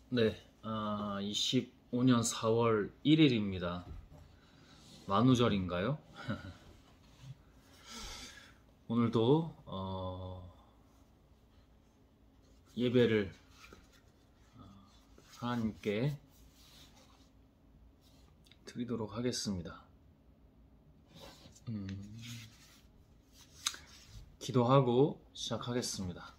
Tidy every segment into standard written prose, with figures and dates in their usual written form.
네, 25년 4월 1일입니다. 만우절인가요? 오늘도 예배를 하나님께 드리도록 하겠습니다. 기도하고 시작하겠습니다.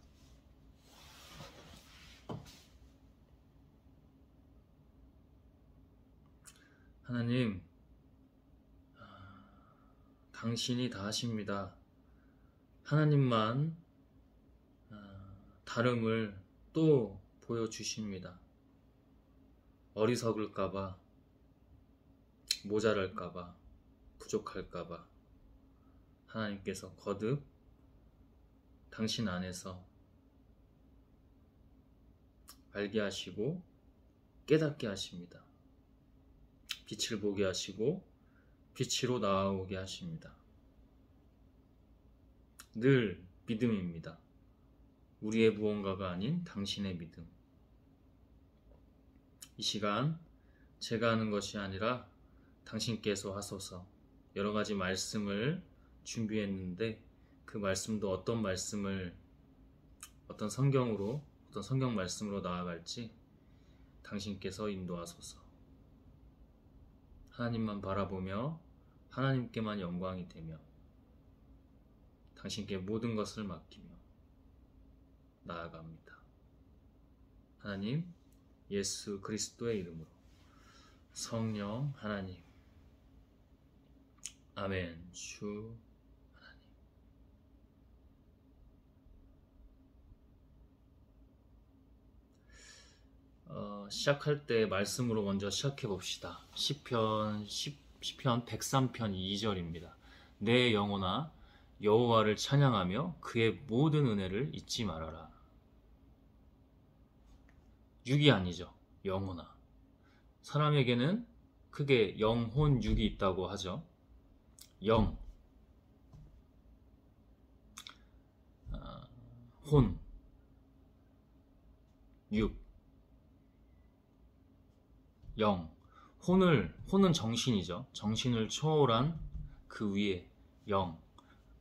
하나님, 당신이 다 하십니다. 하나님만 다름을 또 보여주십니다. 어리석을까봐, 모자랄까봐, 부족할까봐 하나님께서 거듭 당신 안에서 알게 하시고 깨닫게 하십니다. 빛을 보게 하시고 빛으로 나아오게 하십니다. 늘 믿음입니다. 우리의 무언가가 아닌 당신의 믿음. 이 시간 제가 하는 것이 아니라 당신께서 하소서. 여러 가지 말씀을 준비했는데 그 말씀도 어떤 말씀을 어떤 성경으로 어떤 성경 말씀으로 나아갈지 당신께서 인도하소서. 하나님만 바라보며 하나님께만 영광이 되며 당신께 모든 것을 맡기며 나아갑니다. 하나님, 예수 그리스도의 이름으로 성령 하나님, 아멘. 주 하나님. 시작할 때 말씀으로 먼저 시작해 봅시다. 시편 103편 2절입니다. 내 영혼아 여호와를 찬양하며 그의 모든 은혜를 잊지 말아라. 육이 아니죠. 영혼아. 사람에게는 크게 영혼, 육이 있다고 하죠. 영, 혼, 육, 영. 혼은 정신이죠. 정신을 초월한 그 위에 영.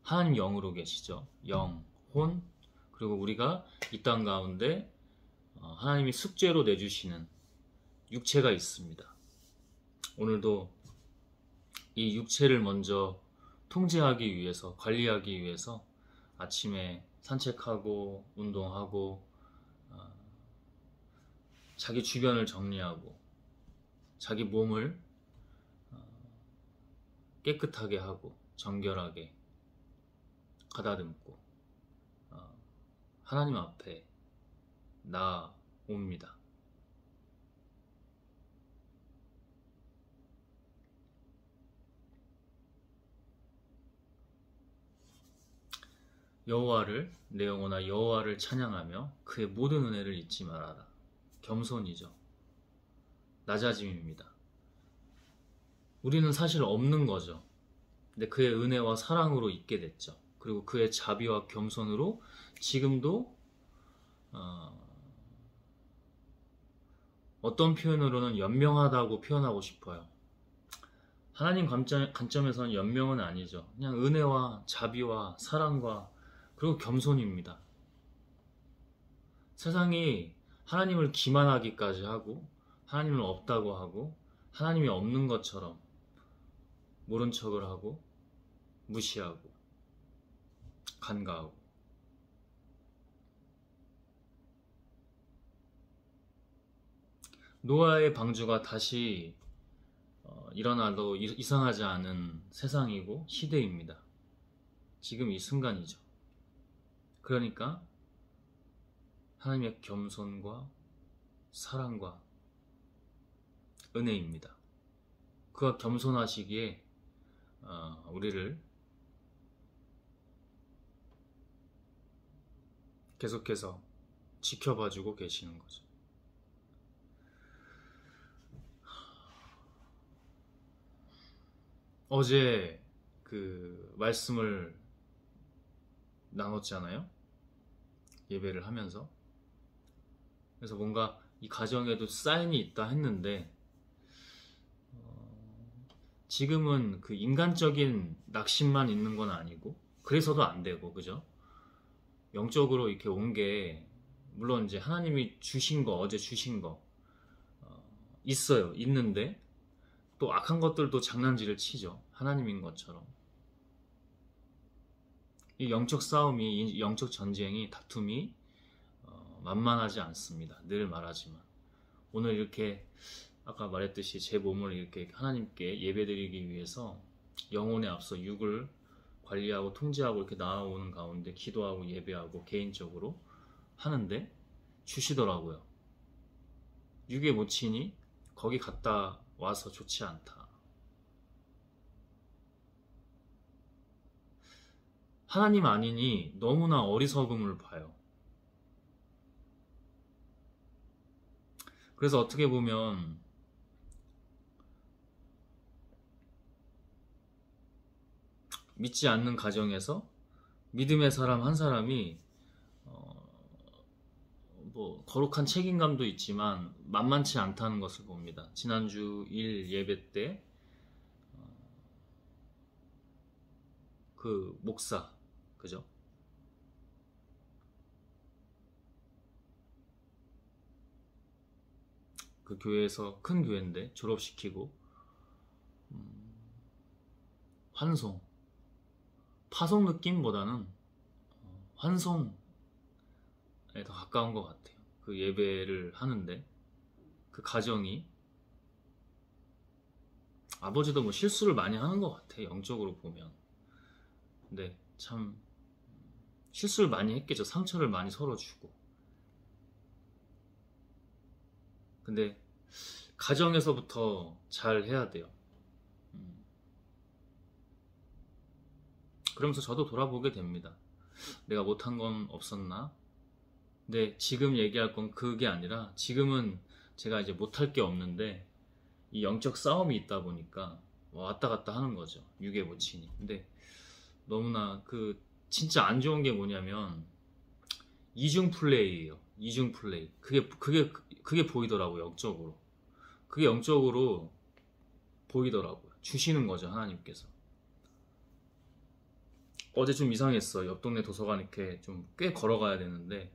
하나님 영으로 계시죠. 영, 혼, 그리고 우리가 이 땅 가운데 하나님이 숙제로 내주시는 육체가 있습니다. 오늘도 이 육체를 먼저 통제하기 위해서, 관리하기 위해서 아침에 산책하고 운동하고 자기 주변을 정리하고 자기 몸을 깨끗하게 하고 정결하게 가다듬고 하나님 앞에 나옵니다. 여호와를 내 영혼아 여호와를 찬양하며 그의 모든 은혜를 잊지 말아라. 겸손이죠. 낮아짐입니다. 우리는 사실 없는 거죠. 근데 그의 은혜와 사랑으로 있게 됐죠. 그리고 그의 자비와 겸손으로 지금도 어떤 표현으로는 연명하다고 표현하고 싶어요. 하나님 관점에서는 연명은 아니죠. 그냥 은혜와 자비와 사랑과 그리고 겸손입니다. 세상이 하나님을 기만하기까지 하고 하나님은 없다고 하고 하나님이 없는 것처럼 모른 척을 하고 무시하고 간과하고 노아의 방주가 다시 일어나도 이상하지 않은 세상이고 시대입니다. 지금 이 순간이죠. 그러니까 하나님의 겸손과 사랑과 은혜입니다. 그가 겸손하시기에 우리를 계속해서 지켜봐주고 계시는 거죠. 어제 그 말씀을 나눴잖아요. 예배를 하면서. 그래서 뭔가 이 가정에도 사인이 있다 했는데 지금은 그 인간적인 낙심만 있는 건 아니고 그래서도 안 되고 그죠? 영적으로 이렇게 온 게 물론 이제 하나님이 주신 거 어제 주신 거 있어요. 있는데 또 악한 것들도 장난질을 치죠. 하나님인 것처럼. 이 영적 싸움이, 이 영적 전쟁이, 다툼이 만만하지 않습니다. 늘 말하지만 오늘 이렇게 아까 말했듯이 제 몸을 이렇게 하나님께 예배드리기 위해서 영혼에 앞서 육을 관리하고 통제하고 이렇게 나아오는 가운데 기도하고 예배하고 개인적으로 하는데 주시더라고요. 육에 못 치니 거기 갔다 와서 좋지 않다. 하나님 아니니 너무나 어리석음을 봐요. 그래서 어떻게 보면 믿지 않는 가정에서 믿음의 사람 한 사람이 뭐 거룩한 책임감도 있지만 만만치 않다는 것을 봅니다. 지난주 일 예배 때 그 목사 그죠? 그 교회에서 큰 교회인데 졸업시키고 환송 파송 느낌보다는 환송에 더 가까운 것 같아요. 그 예배를 하는데 그 가정이 아버지도 뭐 실수를 많이 하는 것 같아 영적으로 보면. 근데 참 실수를 많이 했겠죠. 상처를 많이 서로 주고. 근데 가정에서부터 잘 해야 돼요. 그러면서 저도 돌아보게 됩니다. 내가 못한 건 없었나? 근데 지금 얘기할 건 그게 아니라 지금은 제가 이제 못할 게 없는데 이 영적 싸움이 있다 보니까 왔다 갔다 하는 거죠. 육에 못 치니. 근데 너무나 그 진짜 안 좋은 게 뭐냐면 이중 플레이예요. 이중 플레이. 그게 보이더라고요. 영적으로. 그게 영적으로 보이더라고요. 주시는 거죠. 하나님께서. 어제 좀 이상했어. 옆 동네 도서관 이렇게 좀 꽤 걸어가야 되는데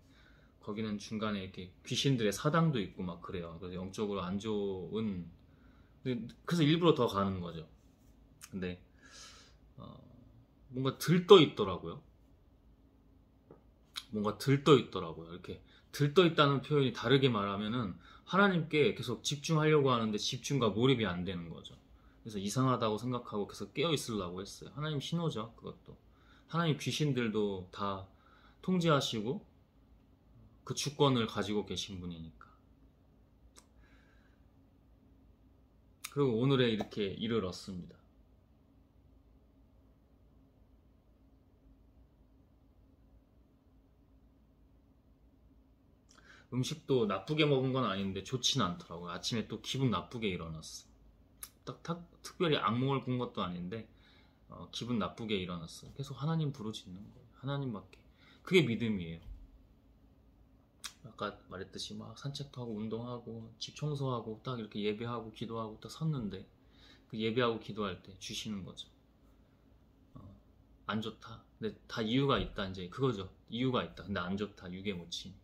거기는 중간에 이렇게 귀신들의 사당도 있고 막 그래요. 그래서 영적으로 안 좋은 그래서 일부러 더 가는 거죠. 근데 뭔가 들떠 있더라고요. 뭔가 들떠 있더라고요. 이렇게 들떠 있다는 표현이 다르게 말하면은 하나님께 계속 집중하려고 하는데 집중과 몰입이 안 되는 거죠. 그래서 이상하다고 생각하고 계속 깨어 있으려고 했어요. 하나님 신호죠. 그것도. 하나님 귀신들도 다 통제하시고 그 주권을 가지고 계신 분이니까. 그리고 오늘에 이렇게 일을 얻습니다. 음식도 나쁘게 먹은 건 아닌데 좋진 않더라고요. 아침에 또 기분 나쁘게 일어났어. 특별히 악몽을 꾼 것도 아닌데 기분 나쁘게 일어났어. 계속 하나님 부르짖는 거예요. 하나님밖에. 그게 믿음이에요. 아까 말했듯이 막 산책도 하고 운동하고 집 청소하고 딱 이렇게 예배하고 기도하고 딱 섰는데 그 예배하고 기도할 때 주시는 거죠. 안 좋다. 근데 다 이유가 있다. 이제 그거죠. 이유가 있다. 근데 안 좋다. 육에 못 치니.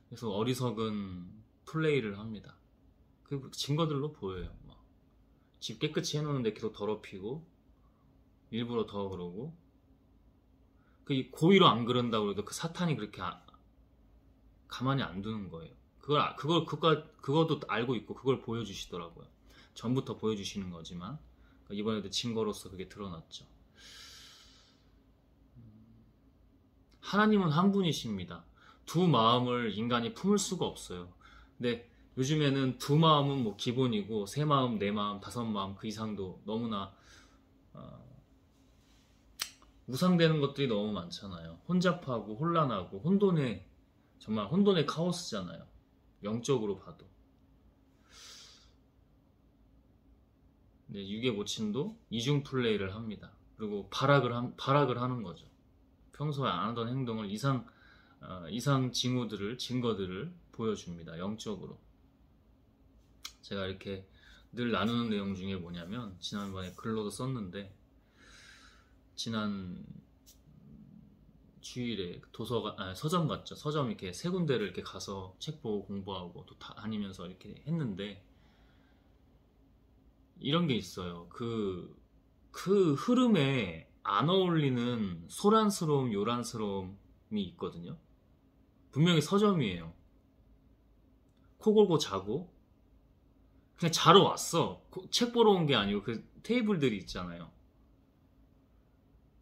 그래서 어리석은 플레이를 합니다. 그 증거들로 보여요. 집 깨끗이 해놓는데 계속 더럽히고 일부러 더 그러고 그 고의로 안 그런다고 해도 그 사탄이 그렇게 가만히 안 두는 거예요. 그것도 알고 있고 그걸 보여주시더라고요. 전부터 보여주시는 거지만 이번에도 증거로서 그게 드러났죠. 하나님은 한 분이십니다. 두 마음을 인간이 품을 수가 없어요. 근데 요즘에는 두 마음은 뭐 기본이고 세 마음, 네 마음, 다섯 마음 그 이상도 너무나 우상되는 것들이 너무 많잖아요. 혼잡하고 혼란하고 정말 혼돈의 카오스잖아요. 영적으로 봐도. 근데 육의 모친도 이중 플레이를 합니다. 그리고 발악을 하는 거죠. 평소에 안 하던 행동을 이상 증거들을 보여줍니다. 영적으로. 제가 이렇게 늘 나누는 내용 중에 뭐냐면, 지난번에 글로도 썼는데, 지난 주일에 서점 갔죠. 서점 이렇게 세 군데를 이렇게 가서 책 보고 공부하고 또 다니면서 이렇게 했는데, 이런 게 있어요. 그 흐름에 안 어울리는 소란스러움, 요란스러움이 있거든요. 분명히 서점이에요. 코 골고 자고 그냥 자러 왔어. 책 보러 온 게 아니고 그 테이블들이 있잖아요.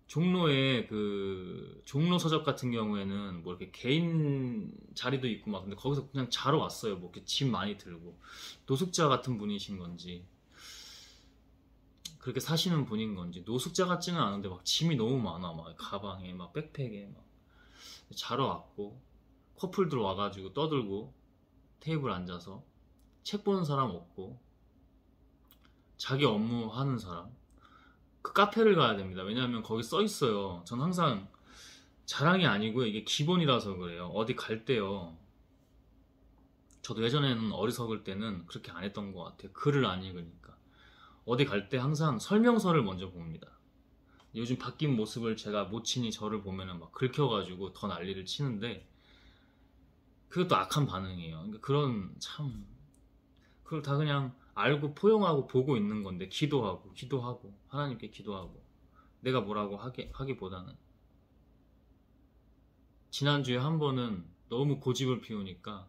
종로에 그 종로 서적 같은 경우에는 뭐 이렇게 개인 자리도 있고 막, 근데 거기서 그냥 자러 왔어요. 뭐 이렇게 짐 많이 들고. 노숙자 같은 분이신 건지 그렇게 사시는 분인 건지, 노숙자 같지는 않은데 막 짐이 너무 많아. 막 가방에 막 백팩에 막. 자러 왔고, 커플들 와가지고 떠들고 테이블 앉아서 책 보는 사람 없고, 자기 업무 하는 사람. 그 카페를 가야 됩니다. 왜냐하면 거기 써 있어요. 전 항상, 자랑이 아니고요, 이게 기본이라서 그래요. 어디 갈 때요, 저도 예전에는 어리석을 때는 그렇게 안 했던 것 같아요. 글을 안 읽으니까. 어디 갈 때 항상 설명서를 먼저 봅니다. 요즘 바뀐 모습을 제가 모친이 저를 보면은 막 긁혀가지고 더 난리를 치는데, 그것도 악한 반응이에요. 그러니까 그걸 다 그냥 알고 포용하고 보고 있는 건데, 기도하고 하나님께 기도하고 내가 뭐라고 하기보다는, 지난주에 한 번은 너무 고집을 피우니까,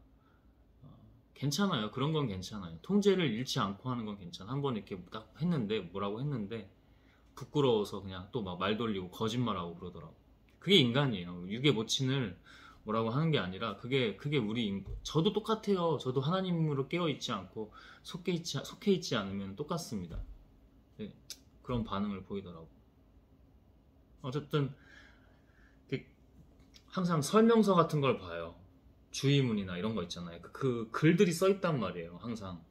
괜찮아요. 그런 건 괜찮아요. 통제를 잃지 않고 하는 건 괜찮아. 한 번 이렇게 딱 했는데, 뭐라고 했는데 부끄러워서 그냥 또 막 말 돌리고 거짓말하고 그러더라고. 그게 인간이에요. 육의 모친을 뭐라고 하는 게 아니라, 그게 저도 똑같아요. 저도 하나님으로 깨어 있지 않고 속해 있지 않으면 똑같습니다. 네, 그런 반응을 보이더라고. 어쨌든 항상 설명서 같은 걸 봐요. 주의문이나 이런 거 있잖아요. 그 글들이 써 있단 말이에요. 항상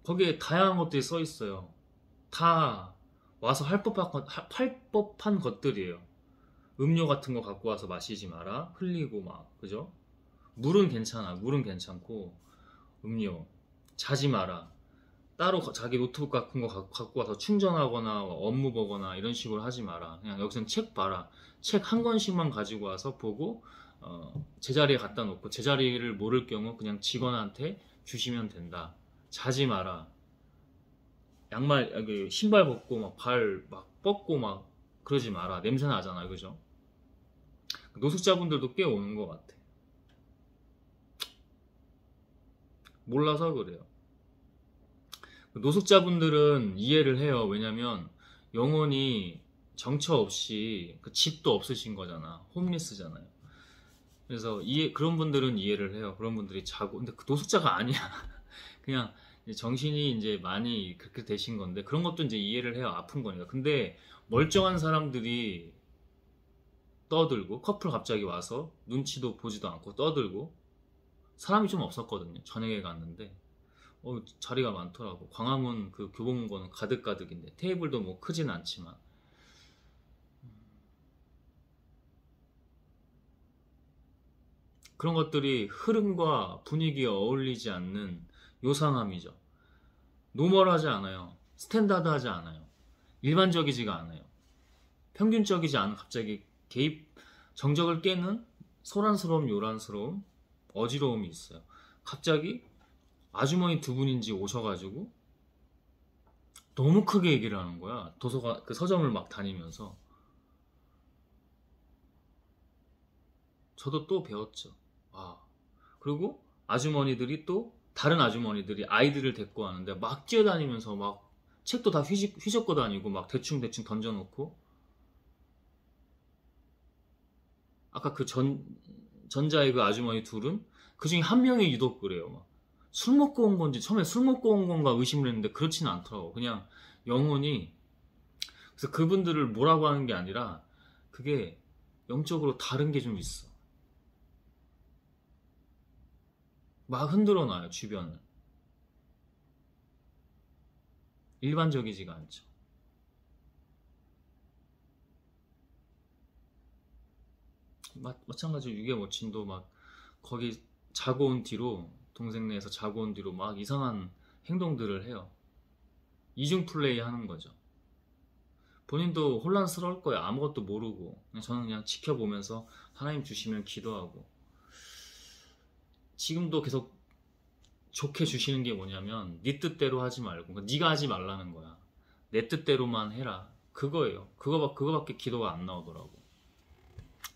거기에 다양한 것들이 써 있어요. 다 와서 할 법한 것들이에요. 음료 같은 거 갖고 와서 마시지 마라. 흘리고 막, 그죠? 물은 괜찮아. 물은 괜찮고, 음료. 자지 마라. 따로 자기 노트북 같은 거 갖고 와서 충전하거나 업무 보거나 이런 식으로 하지 마라. 그냥 여기서는 책 봐라. 책 한 권씩만 가지고 와서 보고, 제자리에 갖다 놓고, 제자리를 모를 경우 그냥 직원한테 주시면 된다. 자지 마라. 신발 벗고 막 발 막 뻗고 막 그러지 마라. 냄새 나잖아. 그죠? 노숙자분들도 꽤 오는 것 같아. 몰라서 그래요. 노숙자분들은 이해를 해요. 왜냐면 영혼이 정처 없이, 그 집도 없으신 거잖아. 홈리스잖아요. 그래서 그런 분들은 이해를 해요. 그런 분들이 자고. 근데 그 노숙자가 아니야. 그냥 정신이 이제 많이 그렇게 되신 건데, 그런 것도 이제 이해를 해요. 아픈 거니까. 근데 멀쩡한 사람들이 떠들고, 커플 갑자기 와서 눈치도 보지도 않고 떠들고, 사람이 좀 없었거든요. 저녁에 갔는데 자리가 많더라고. 광화문 그 교보문고는 가득가득인데, 테이블도 뭐 크진 않지만. 그런 것들이 흐름과 분위기에 어울리지 않는 요상함이죠. 노멀하지 않아요. 스탠다드하지 않아요. 일반적이지가 않아요. 평균적이지 않은, 갑자기 정적을 깨는 소란스러움, 요란스러움, 어지러움이 있어요. 갑자기 아주머니 두 분인지 오셔가지고 너무 크게 얘기를 하는 거야. 그 서점을 막 다니면서. 저도 또 배웠죠. 그리고 다른 아주머니들이 아이들을 데리고 와는데 막 뛰어다니면서 막 책도 다 휘젓고 다니고 막 대충 던져놓고. 아까 그 전자의 그 아주머니 둘은 그 중에 한 명이 유독 그래요. 막 술 먹고 온 건지, 처음에 술 먹고 온 건가 의심을 했는데 그렇지는 않더라고. 그냥 영혼이. 그래서 그분들을 뭐라고 하는 게 아니라, 그게 영적으로 다른 게 좀 있어. 막 흔들어 놔요, 주변을. 일반적이지가 않죠. 마찬가지로 유괴 모친도 막 거기 자고 온 뒤로 동생네에서 자고 온 뒤로 막 이상한 행동들을 해요. 이중 플레이 하는 거죠. 본인도 혼란스러울 거예요. 아무것도 모르고. 저는 그냥 지켜보면서 하나님 주시면 기도하고. 지금도 계속 좋게 주시는 게 뭐냐면 네 뜻대로 하지 말고, 그러니까 네가 하지 말라는 거야. 내 뜻대로만 해라. 그거예요. 그거밖에 기도가 안 나오더라고.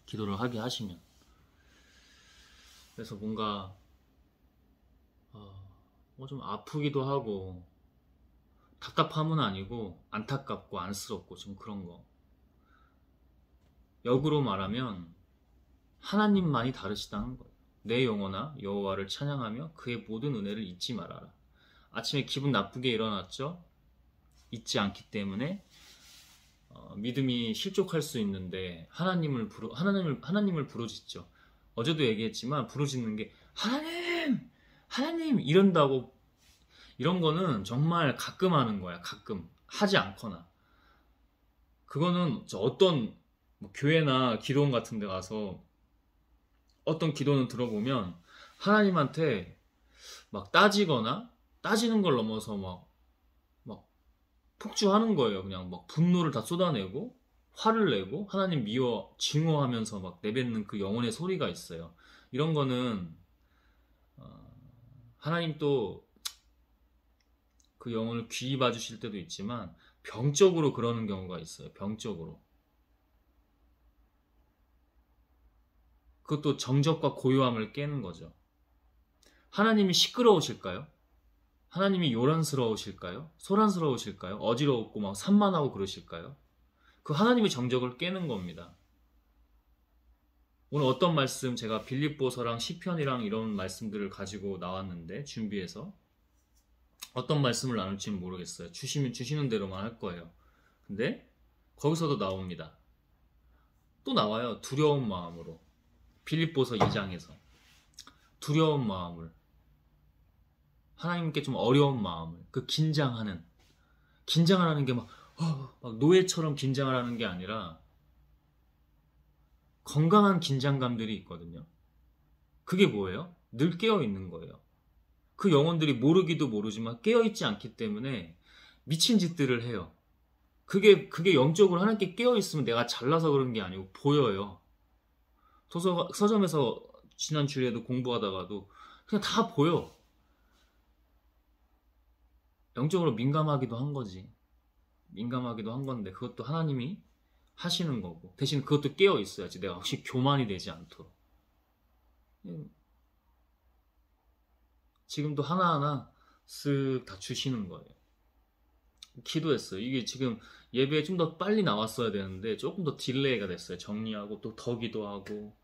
기도를 하게 하시면. 그래서 뭔가 뭐 좀 아프기도 하고 답답함은 아니고 안타깝고 안쓰럽고 좀 그런 거. 역으로 말하면 하나님만이 다르시다는 거예요. 내 영혼아 여호와를 찬양하며 그의 모든 은혜를 잊지 말아라. 아침에 기분 나쁘게 일어났죠? 잊지 않기 때문에 믿음이 실족할 수 있는데 하나님을 부르짖죠. 어제도 얘기했지만 부르짖는 게 하나님 이런다고, 이런 거는 정말 가끔 하는 거야. 가끔 하지 않거나. 그거는 어떤 뭐 교회나 기도원 같은 데 가서 어떤 기도는 들어보면 하나님한테 막 따지거나 따지는 걸 넘어서 막 폭주하는 거예요. 그냥 막 분노를 다 쏟아내고 화를 내고 하나님 미워 증오하면서 막 내뱉는 그 영혼의 소리가 있어요. 이런 거는 하나님 또 그 영혼을 귀히 봐주실 때도 있지만 병적으로 그러는 경우가 있어요. 병적으로. 그것도 정적과 고요함을 깨는 거죠. 하나님이 시끄러우실까요? 하나님이 요란스러우실까요? 소란스러우실까요? 어지럽고 막 산만하고 그러실까요? 그 하나님의 정적을 깨는 겁니다. 오늘 어떤 말씀, 제가 빌립보서랑 시편이랑 이런 말씀들을 가지고 나왔는데 준비해서 어떤 말씀을 나눌지는 모르겠어요. 주시는 대로만 할 거예요. 근데 거기서도 나옵니다. 또 나와요. 두려운 마음으로. 빌립보서 2장에서 두려운 마음을, 하나님께 좀 어려운 마음을, 그 긴장을 하는 게 막 노예처럼 긴장을 하는 게 아니라 건강한 긴장감들이 있거든요. 그게 뭐예요? 늘 깨어 있는 거예요. 그 영혼들이 모르기도 모르지만 깨어 있지 않기 때문에 미친 짓들을 해요. 그게 영적으로 하나님께 깨어 있으면 내가 잘나서 그런 게 아니고 보여요. 서점에서 지난 주에도 공부하다가도 그냥 다 보여. 영적으로 민감하기도 한 거지. 민감하기도 한 건데 그것도 하나님이 하시는 거고, 대신 그것도 깨어 있어야지 내가 혹시 교만이 되지 않도록. 지금도 하나하나 쓱 다 주시는 거예요. 기도했어요. 이게 지금 예배에 좀 더 빨리 나왔어야 되는데 조금 더 딜레이가 됐어요. 정리하고 또 더 기도하고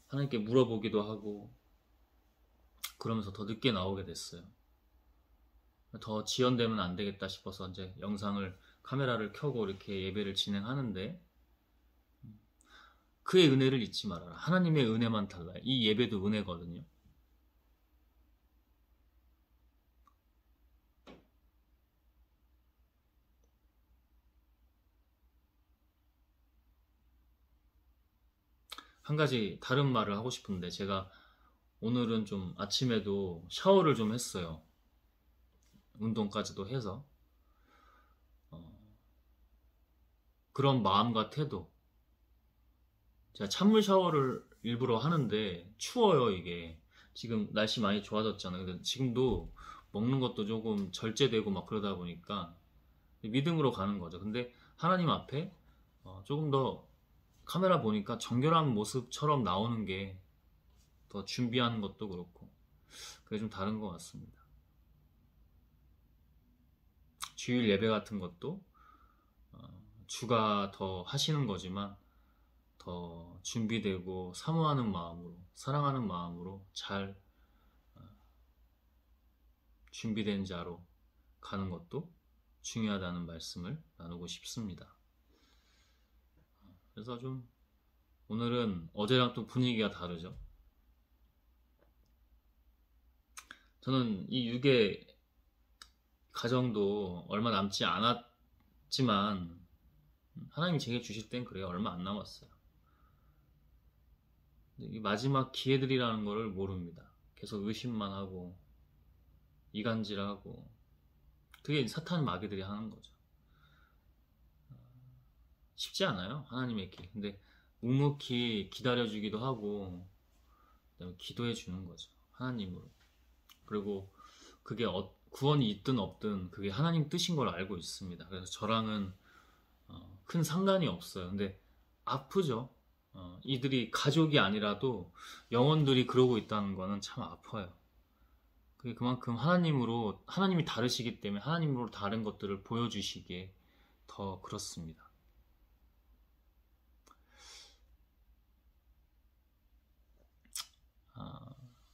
하나님께 물어보기도 하고 그러면서 더 늦게 나오게 됐어요. 더 지연되면 안 되겠다 싶어서 이제 카메라를 켜고 이렇게 예배를 진행하는데, 그의 은혜를 잊지 말아라. 하나님의 은혜만 달라요. 이 예배도 은혜거든요. 한 가지 다른 말을 하고 싶은데, 제가 오늘은 좀 아침에도 샤워를 좀 했어요. 운동까지도 해서 그런 마음과 태도, 제가 찬물 샤워를 일부러 하는데 추워요. 이게 지금 날씨 많이 좋아졌잖아요. 근데 지금도 먹는 것도 조금 절제되고 막 그러다 보니까 믿음으로 가는 거죠. 근데 하나님 앞에 조금 더 카메라 보니까 정결한 모습처럼 나오는 게 더 준비하는 것도 그렇고 그게 좀 다른 것 같습니다. 주일 예배 같은 것도 주가 더 하시는 거지만 더 준비되고 사모하는 마음으로, 사랑하는 마음으로 잘 준비된 자로 가는 것도 중요하다는 말씀을 나누고 싶습니다. 그래서 좀 오늘은 어제랑 또 분위기가 다르죠. 저는 이 유괴 가정도 얼마 남지 않았지만 하나님이 제게 주실 땐 그래요. 얼마 안 남았어요. 이 마지막 기회들이라는 거를 모릅니다. 계속 의심만 하고 이간질하고, 그게 사탄 마귀들이 하는 거죠. 쉽지 않아요, 하나님의 길. 근데 묵묵히 기다려주기도 하고, 그다음에 기도해 주는 거죠, 하나님으로. 그리고 그게 구원이 있든 없든 그게 하나님 뜻인 걸 알고 있습니다. 그래서 저랑은 큰 상관이 없어요. 근데 아프죠. 이들이 가족이 아니라도 영혼들이 그러고 있다는 거는 참 아파요. 그게 그만큼 하나님이 다르시기 때문에 하나님으로 다른 것들을 보여주시기에 더 그렇습니다.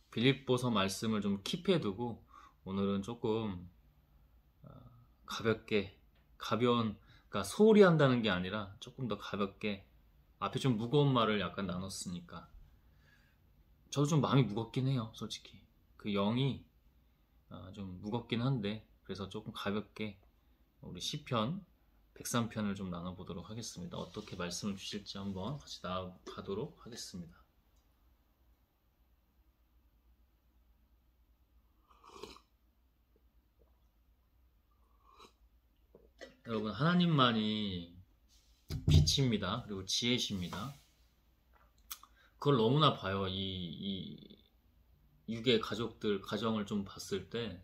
빌립보서 말씀을 좀 킵해두고 오늘은 조금 그러니까 소홀히 한다는 게 아니라 조금 더 가볍게, 앞에 좀 무거운 말을 약간 나눴으니까 저도 좀 마음이 무겁긴 해요, 솔직히. 그 영이 좀 무겁긴 한데, 그래서 조금 가볍게 우리 시편 103편을 좀 나눠보도록 하겠습니다. 어떻게 말씀을 주실지 한번 같이 나아가도록 하겠습니다. 여러분, 하나님만이 빛입니다. 그리고 지혜십니다. 그걸 너무나 봐요. 이 육의 가정을 좀 봤을 때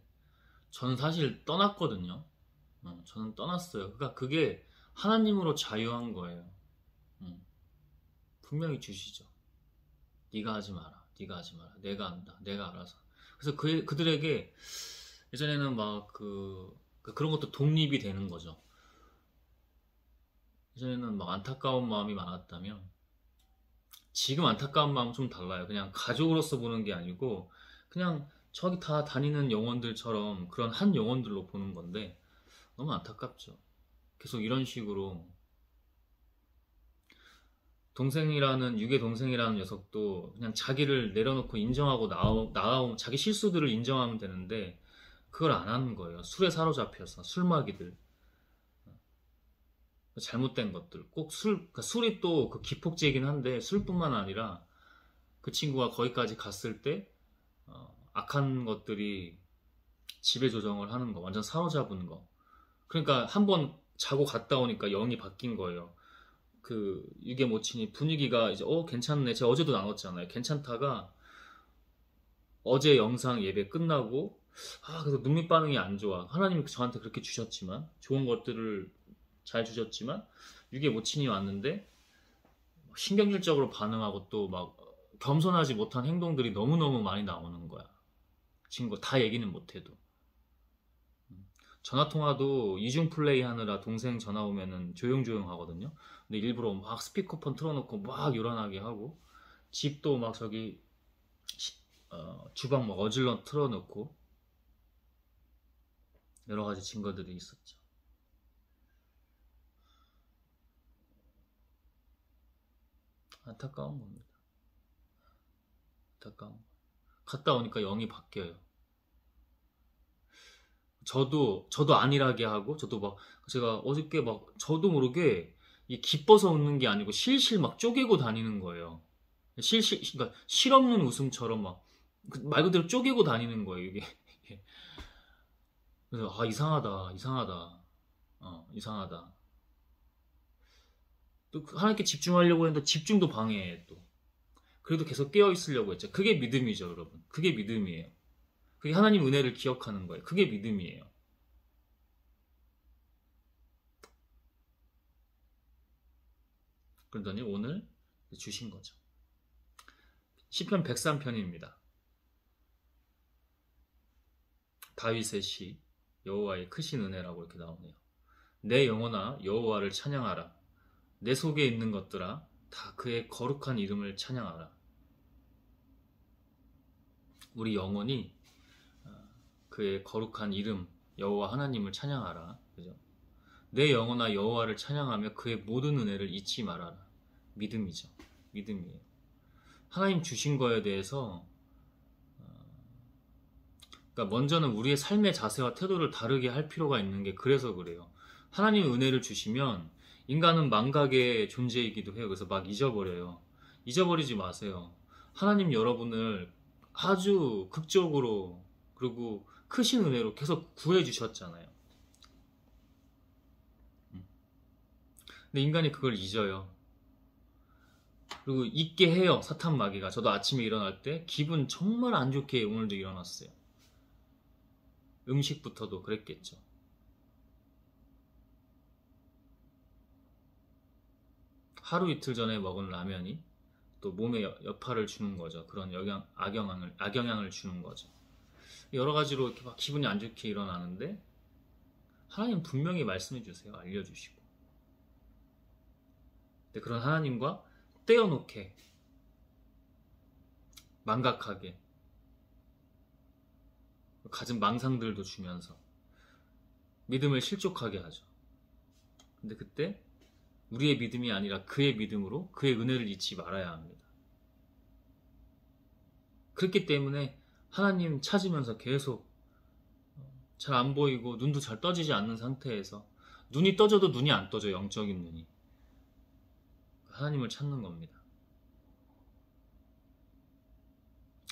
저는 사실 떠났거든요. 저는 떠났어요. 그러니까 그게 하나님으로 자유한 거예요. 분명히 주시죠. 네가 하지 마라. 네가 하지 마라. 내가 한다. 내가 알아서. 그래서 그들에게 예전에는 막 그런 것도 독립이 되는 거죠. 예전에는 막 안타까운 마음이 많았다면 지금 안타까운 마음은 좀 달라요. 그냥 가족으로서 보는 게 아니고 그냥 저기 다 다니는 영혼들처럼 그런 한 영혼들로 보는 건데, 너무 안타깝죠. 계속 이런 식으로 육의 동생이라는 녀석도 그냥 자기를 내려놓고 인정하고 자기 실수들을 인정하면 되는데 그걸 안 하는 거예요. 술에 사로잡혀서, 술마귀들. 잘못된 것들, 꼭 그러니까 술이 또 그 기폭제이긴 한데, 술뿐만 아니라 그 친구가 거기까지 갔을 때 악한 것들이 지배 조정을 하는 거, 완전 사로잡은 거. 그러니까 한번 자고 갔다 오니까 영이 바뀐 거예요. 그 육의 모친이 분위기가 이제 괜찮네. 제가 어제도 나눴잖아요. 괜찮다가 어제 영상 예배 끝나고 그래서 눈밑 반응이 안 좋아. 하나님이 저한테 그렇게 주셨지만, 좋은 것들을 잘 주셨지만 육의 모친이 왔는데 신경질적으로 반응하고 또 막 겸손하지 못한 행동들이 너무너무 많이 나오는 거야. 친구 다 얘기는 못해도. 전화통화도 이중 플레이 하느라 동생 전화 오면은 조용조용 하거든요. 근데 일부러 막 스피커폰 틀어놓고 막 요란하게 하고, 집도 막 저기 주방 막 어질러 틀어놓고, 여러 가지 증거들이 있었죠. 안타까운 겁니다. 안타까운 거. 갔다 오니까 영이 바뀌어요. 저도 안일하게 하고, 저도 막 제가 어저께 막 저도 모르게 기뻐서 웃는 게 아니고 실실 막 쪼개고 다니는 거예요. 그러니까 실없는 웃음처럼 막 말 그대로 쪼개고 다니는 거예요, 이게. 그래서 이상하다. 이상하다. 또 하나님께 집중하려고 했는데 집중도 방해해. 또 그래도 계속 깨어 있으려고 했죠. 그게 믿음이죠, 여러분. 그게 믿음이에요. 그게 하나님 은혜를 기억하는 거예요. 그게 믿음이에요. 그러더니 오늘 주신 거죠. 시편 103편입니다. 다윗의 시, 여호와의 크신 은혜라고 이렇게 나오네요. 내 영혼아 여호와를 찬양하라. 내 속에 있는 것들아 다 그의 거룩한 이름을 찬양하라. 우리 영혼이 그의 거룩한 이름 여호와 하나님을 찬양하라. 그죠? 내 영혼아 여호와를 찬양하며 그의 모든 은혜를 잊지 말아라. 믿음이죠. 믿음이에요. 하나님 주신 거에 대해서 그러니까 먼저는 우리의 삶의 자세와 태도를 다르게 할 필요가 있는 게 그래서 그래요. 하나님의 은혜를 주시면 인간은 망각의 존재이기도 해요. 그래서 막 잊어버려요. 잊어버리지 마세요. 하나님 여러분을 아주 극적으로 그리고 크신 은혜로 계속 구해주셨잖아요. 근데 인간이 그걸 잊어요. 그리고 잊게 해요. 사탄 마귀가. 저도 아침에 일어날 때 기분 정말 안 좋게 오늘도 일어났어요. 음식부터도 그랬겠죠. 하루 이틀 전에 먹은 라면이 또 몸에 여파를 주는 거죠. 그런 악영향을 주는 거죠. 여러 가지로 이렇게 막 기분이 안 좋게 일어나는데 하나님 분명히 말씀해 주세요. 알려주시고. 근데 그런 하나님과 떼어놓게, 망각하게, 가진 망상들도 주면서 믿음을 실족하게 하죠. 근데 그때 우리의 믿음이 아니라 그의 믿음으로 그의 은혜를 잊지 말아야 합니다. 그렇기 때문에 하나님 찾으면서 계속 잘 안 보이고 눈도 잘 떠지지 않는 상태에서, 눈이 떠져도 눈이 안 떠져, 영적인 눈이. 하나님을 찾는 겁니다.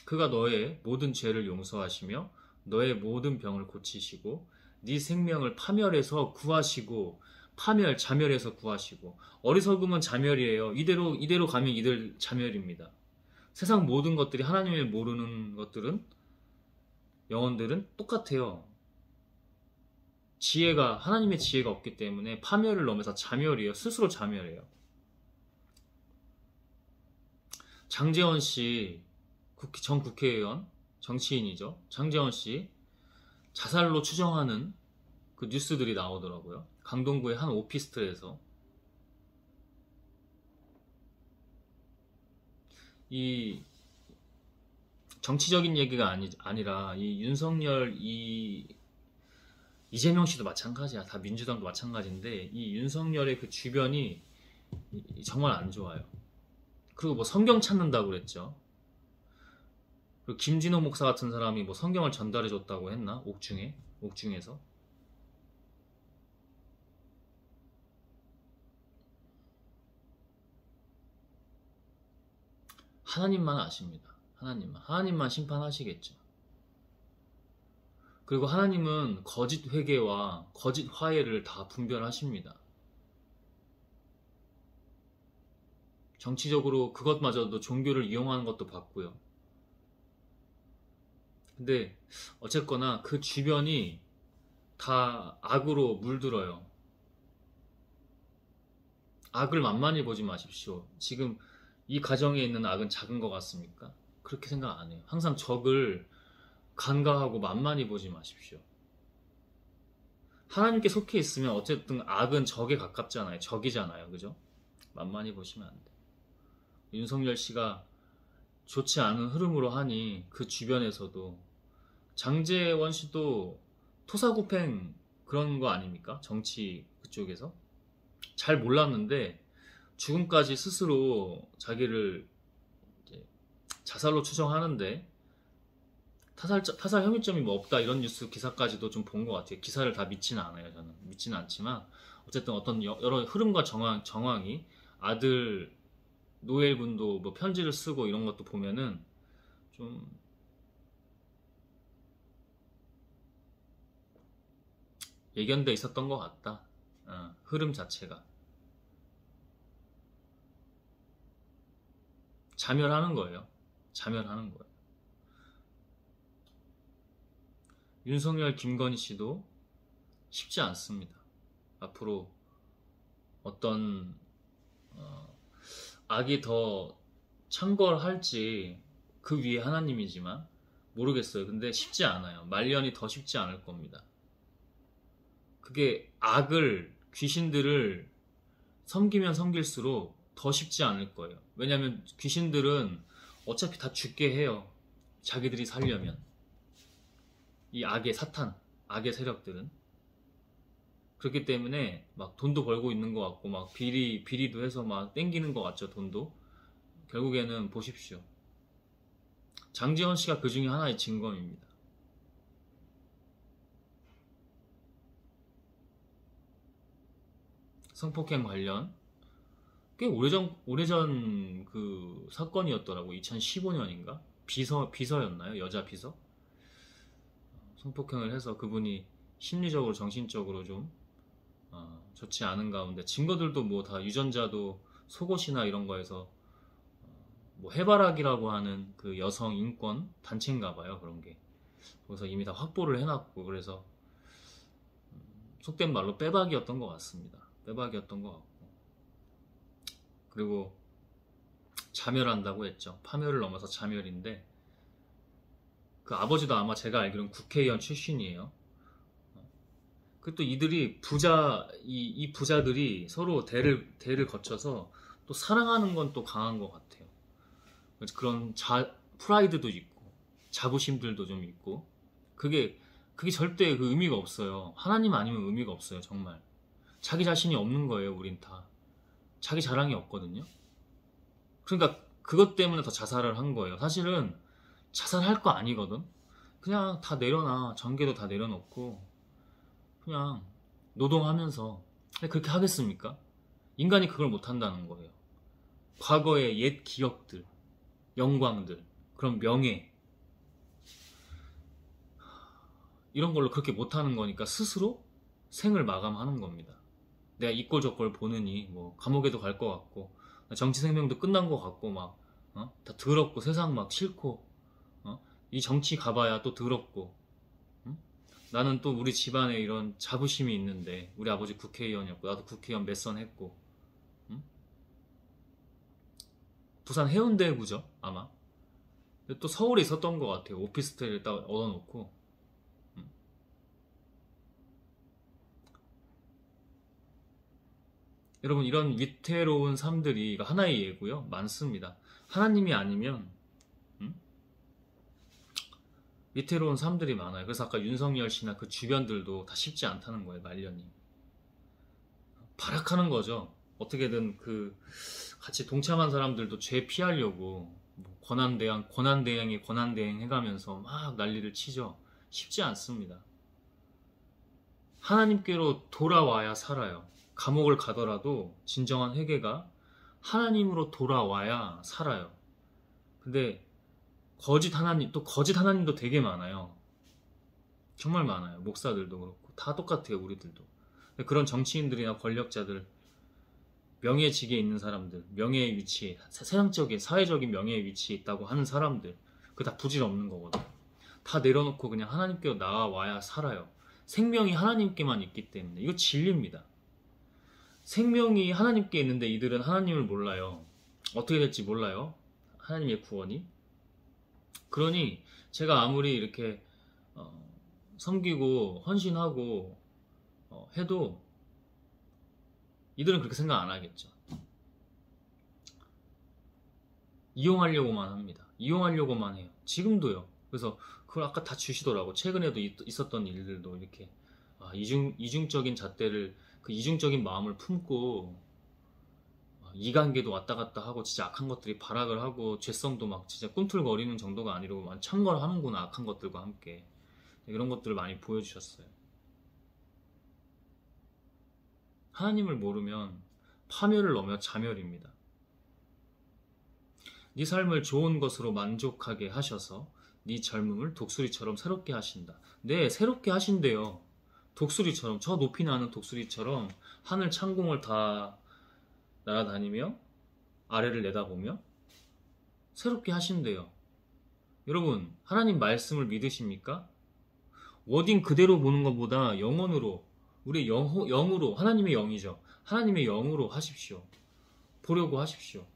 그가 너의 모든 죄를 용서하시며 너의 모든 병을 고치시고 네 생명을 파멸에서 구하시고, 자멸에서 구하시고. 어리석음은 자멸이에요. 이대로 가면 이들 자멸입니다. 세상 모든 것들이, 하나님을 모르는 것들은, 영혼들은 똑같아요. 하나님의 지혜가 없기 때문에 파멸을 넘어서 자멸이에요. 스스로 자멸해요. 장제원 씨, 전 국회의원, 정치인이죠. 장제원 씨 자살로 추정하는 그 뉴스들이 나오더라고요. 강동구의 한 오피스텔에서. 이 정치적인 얘기가 아니라 이 윤석열, 이재명 씨도 마찬가지야. 다 민주당도 마찬가지인데 이 윤석열의 그 주변이 정말 안 좋아요. 그리고 뭐 성경 찾는다고 그랬죠. 그리고 김진호 목사 같은 사람이 뭐 성경을 전달해 줬다고 했나? 옥중에서. 하나님만 아십니다. 하나님만 심판하시겠죠. 그리고 하나님은 거짓 회개와 거짓 화해를 다 분별하십니다. 정치적으로 그것마저도 종교를 이용하는 것도 봤고요. 근데 어쨌거나 그 주변이 다 악으로 물들어요. 악을 만만히 보지 마십시오. 지금 이 가정에 있는 악은 작은 것 같습니까? 그렇게 생각 안 해요. 항상 적을 간과하고 만만히 보지 마십시오. 하나님께 속해 있으면 어쨌든 악은 적에 가깝잖아요. 적이잖아요. 그죠? 만만히 보시면 안 돼요. 윤석열 씨가 좋지 않은 흐름으로 하니 그 주변에서도, 장제원 씨도 토사구팽 그런 거 아닙니까? 정치 그쪽에서. 잘 몰랐는데 죽음까지 스스로 자기를 이제 자살로 추정하는데 타살 혐의점이 뭐 없다, 이런 뉴스 기사까지도 좀 본 것 같아요. 기사를 다 믿지는 않아요. 저는 믿지는 않지만 어쨌든 어떤 여러 흐름과 정황이, 아들 노엘 군도 뭐 편지를 쓰고 이런 것도 보면은 좀 예견돼 있었던 것 같다. 흐름 자체가. 자멸하는 거예요. 윤석열, 김건희 씨도 쉽지 않습니다. 앞으로 어떤 악이 더 창궐할지 그 위에 하나님이지만 모르겠어요. 근데 쉽지 않아요. 말년이 더 쉽지 않을 겁니다. 그게 귀신들을 섬기면 섬길수록 더 쉽지 않을 거예요. 왜냐하면 귀신들은 어차피 다 죽게 해요. 자기들이 살려면. 이 악의 세력들은. 그렇기 때문에 막 돈도 벌고 있는 것 같고, 막 비리도 해서 막 땡기는 것 같죠, 돈도. 결국에는 보십시오. 장지원 씨가 그 중에 하나의 증거입니다. 성폭행 관련 꽤 오래전 그 사건이었더라고. 2015년인가? 비서였나요? 여자 비서? 성폭행을 해서 그분이 심리적으로 정신적으로 좀 좋지 않은 가운데 증거들도 뭐 다 유전자도 속옷이나 이런 거에서 뭐 해바라기라고 하는 그 여성 인권 단체인가 봐요. 그런 게 거기서 이미 다 확보를 해놨고, 그래서 속된 말로 빼박이었던 것 같습니다. 빼박이었던 것 같고, 그리고 자멸한다고 했죠. 파멸을 넘어서 자멸인데, 그 아버지도 아마 제가 알기로는 국회의원 출신이에요. 그 또 이들이 이 부자들이 서로 대를 거쳐서 또 사랑하는 건 또 강한 것 같아요. 그런 프라이드도 있고 자부심들도 좀 있고, 그게 절대 그 의미가 없어요. 하나님 아니면 의미가 없어요. 정말 자기 자신이 없는 거예요. 우린 다 자기 자랑이 없거든요. 그러니까 그것 때문에 더 자살을 한 거예요. 사실은 자살할 거 아니거든. 그냥 다 내려놔. 전개도 다 내려놓고 그냥 노동하면서. 그렇게 하겠습니까? 인간이 그걸 못한다는 거예요. 과거의 옛 기억들, 영광들, 그런 명예, 이런 걸로 그렇게 못하는 거니까 스스로 생을 마감하는 겁니다. 내가 이꼴 저꼴 보느니 뭐 감옥에도 갈 것 같고, 정치 생명도 끝난 것 같고, 막 다 더럽고 세상 막 싫고, 이 정치 가봐야 또 더럽고, 나는 또 우리 집안에 이런 자부심이 있는데, 우리 아버지 국회의원이었고 나도 국회의원 몇 선 했고, 부산 해운대구죠 아마. 근데 또 서울에 있었던 것 같아요. 오피스텔을 딱 얻어놓고. 여러분, 이런 위태로운 삶들이 하나의 예고요. 많습니다. 하나님이 아니면 위태로운 삶들이 많아요. 그래서 아까 윤석열 씨나 그 주변들도 다 쉽지 않다는 거예요. 말년이 발악하는 거죠. 어떻게든 그 같이 동참한 사람들도 죄 피하려고 뭐 권한대행에 권한대행 해가면서 막 난리를 치죠. 쉽지 않습니다. 하나님께로 돌아와야 살아요. 감옥을 가더라도 진정한 회개가 하나님으로 돌아와야 살아요. 근데 거짓 하나님도 되게 많아요. 정말 많아요. 목사들도 그렇고 다 똑같아요. 우리들도. 그런 정치인들이나 권력자들, 명예직에 있는 사람들, 명예의 위치에, 세상적인 사회적인 명예의 위치에 있다고 하는 사람들, 그거 다 부질없는 거거든. 다 내려놓고 그냥 하나님께로 나와야 살아요. 생명이 하나님께만 있기 때문에. 이거 진리입니다. 생명이 하나님께 있는데 이들은 하나님을 몰라요. 어떻게 될지 몰라요. 하나님의 구원이. 그러니 제가 아무리 이렇게 섬기고 헌신하고 해도 이들은 그렇게 생각 안 하겠죠. 이용하려고만 합니다. 이용하려고만 해요. 지금도요. 그래서 그걸 아까 다 주시더라고. 최근에도 있었던 일들도 이렇게 이중적인 잣대를, 그 이중적인 마음을 품고 이관계도 왔다 갔다 하고 진짜 악한 것들이 발악을 하고 죄성도 막 진짜 꿈틀거리는 정도가 아니고 참걸 하는구나, 악한 것들과 함께. 이런 것들을 많이 보여주셨어요. 하나님을 모르면 파멸을 넘어 자멸입니다. 네 삶을 좋은 것으로 만족하게 하셔서 네 젊음을 독수리처럼 새롭게 하신다. 네, 새롭게 하신대요. 독수리처럼, 저 높이 나는 독수리처럼 하늘 창공을 다 날아다니며 아래를 내다보며 새롭게 하신대요. 여러분, 하나님 말씀을 믿으십니까? 워딩 그대로 보는 것보다 영혼으로, 우리 영으로, 하나님의 영이죠. 하나님의 영으로 하십시오. 보려고 하십시오.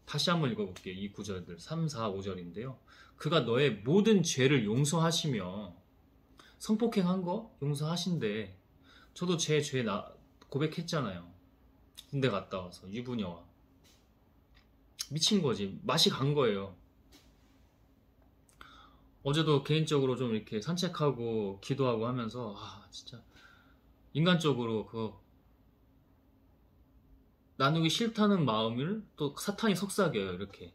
다시 한번 읽어볼게요. 이 구절들 3, 4, 5절인데요. 그가 너의 모든 죄를 용서하시며, 성폭행한 거 용서하신대. 저도 제 죄 고백했잖아요. 군대 갔다 와서 유부녀와. 미친 거지. 맛이 간 거예요. 어제도 개인적으로 좀 이렇게 산책하고 기도하고 하면서 진짜 인간적으로 나누기 싫다는 마음을 또 사탄이 속삭여요. 이렇게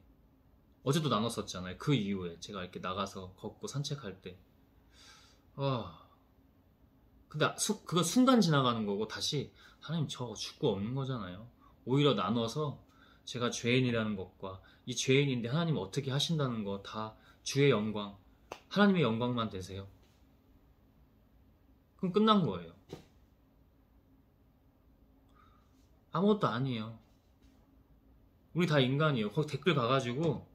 어제도 나눴었잖아요. 그 이후에 제가 이렇게 나가서 걷고 산책할 때 근데 그거 순간 지나가는 거고, 다시 하나님 저 죽고 없는 거잖아요. 오히려 나눠서 제가 죄인이라는 것과 이 죄인인데 하나님 어떻게 하신다는 거 다 주의 영광, 하나님의 영광만 되세요. 그럼 끝난 거예요. 아무것도 아니에요. 우리 다 인간이에요. 거기 댓글 가가지고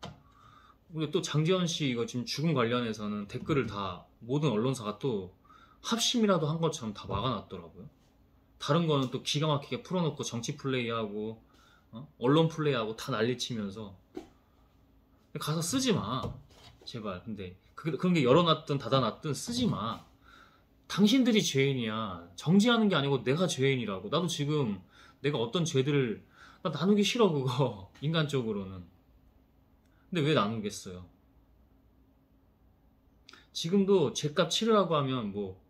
우리 또 장지현 씨 이거 지금 죽음 관련해서는 댓글을 다 모든 언론사가 또 합심이라도 한 것처럼 다 막아놨더라고요. 다른 거는 또 기가 막히게 풀어놓고 정치 플레이하고 언론 플레이하고 다 난리치면서 가서 쓰지 마 제발. 근데 그런 게 열어놨든 닫아놨든 쓰지 마. 당신들이 죄인이야. 정지하는 게 아니고 내가 죄인이라고. 나도 지금 내가 어떤 죄들을 나 나누기 싫어 그거 인간적으로는. 근데 왜 나누겠어요? 지금도 죄값 치르라고 하면 뭐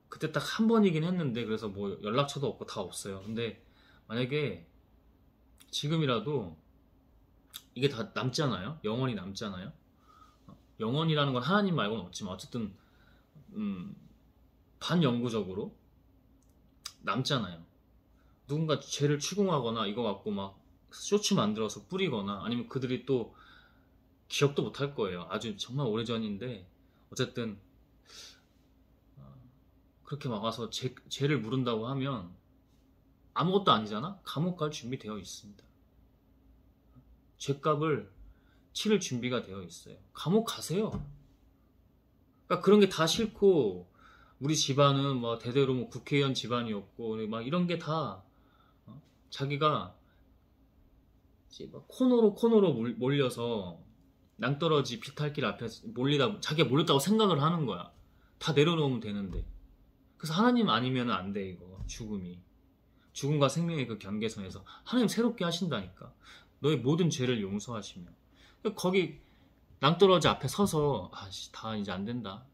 그때 딱 한 번이긴 했는데 그래서 뭐 연락처도 없고 다 없어요. 근데 만약에 지금이라도 이게 다 남잖아요. 영원히 남잖아요. 영원이라는 건 하나님 말고는 없지만 어쨌든 반영구적으로 남잖아요. 누군가 죄를 추궁하거나 이거 갖고 막 쇼츠 만들어서 뿌리거나 아니면 그들이 또 기억도 못할 거예요. 아주 정말 오래전인데 어쨌든 그렇게 막 와서 죄를 물은다고 하면 아무것도 아니잖아? 감옥 갈 준비되어 있습니다. 죄값을 치를 준비가 되어 있어요. 감옥 가세요. 그러니까 그런 게 다 싫고 우리 집안은 뭐 대대로 뭐 국회의원 집안이었고 막 이런 게 다 자기가 이제 막 코너로 몰려서 낭떠러지 비탈길 앞에 몰리다 자기가 몰렸다고 생각을 하는 거야. 다 내려놓으면 되는데. 그래서 하나님 아니면 안 돼 이거 죽음이. 죽음과 생명의 그 경계선에서 하나님 새롭게 하신다니까. 너의 모든 죄를 용서하시며. 거기 낭떠러지 앞에 서서 다 이제 안 된다.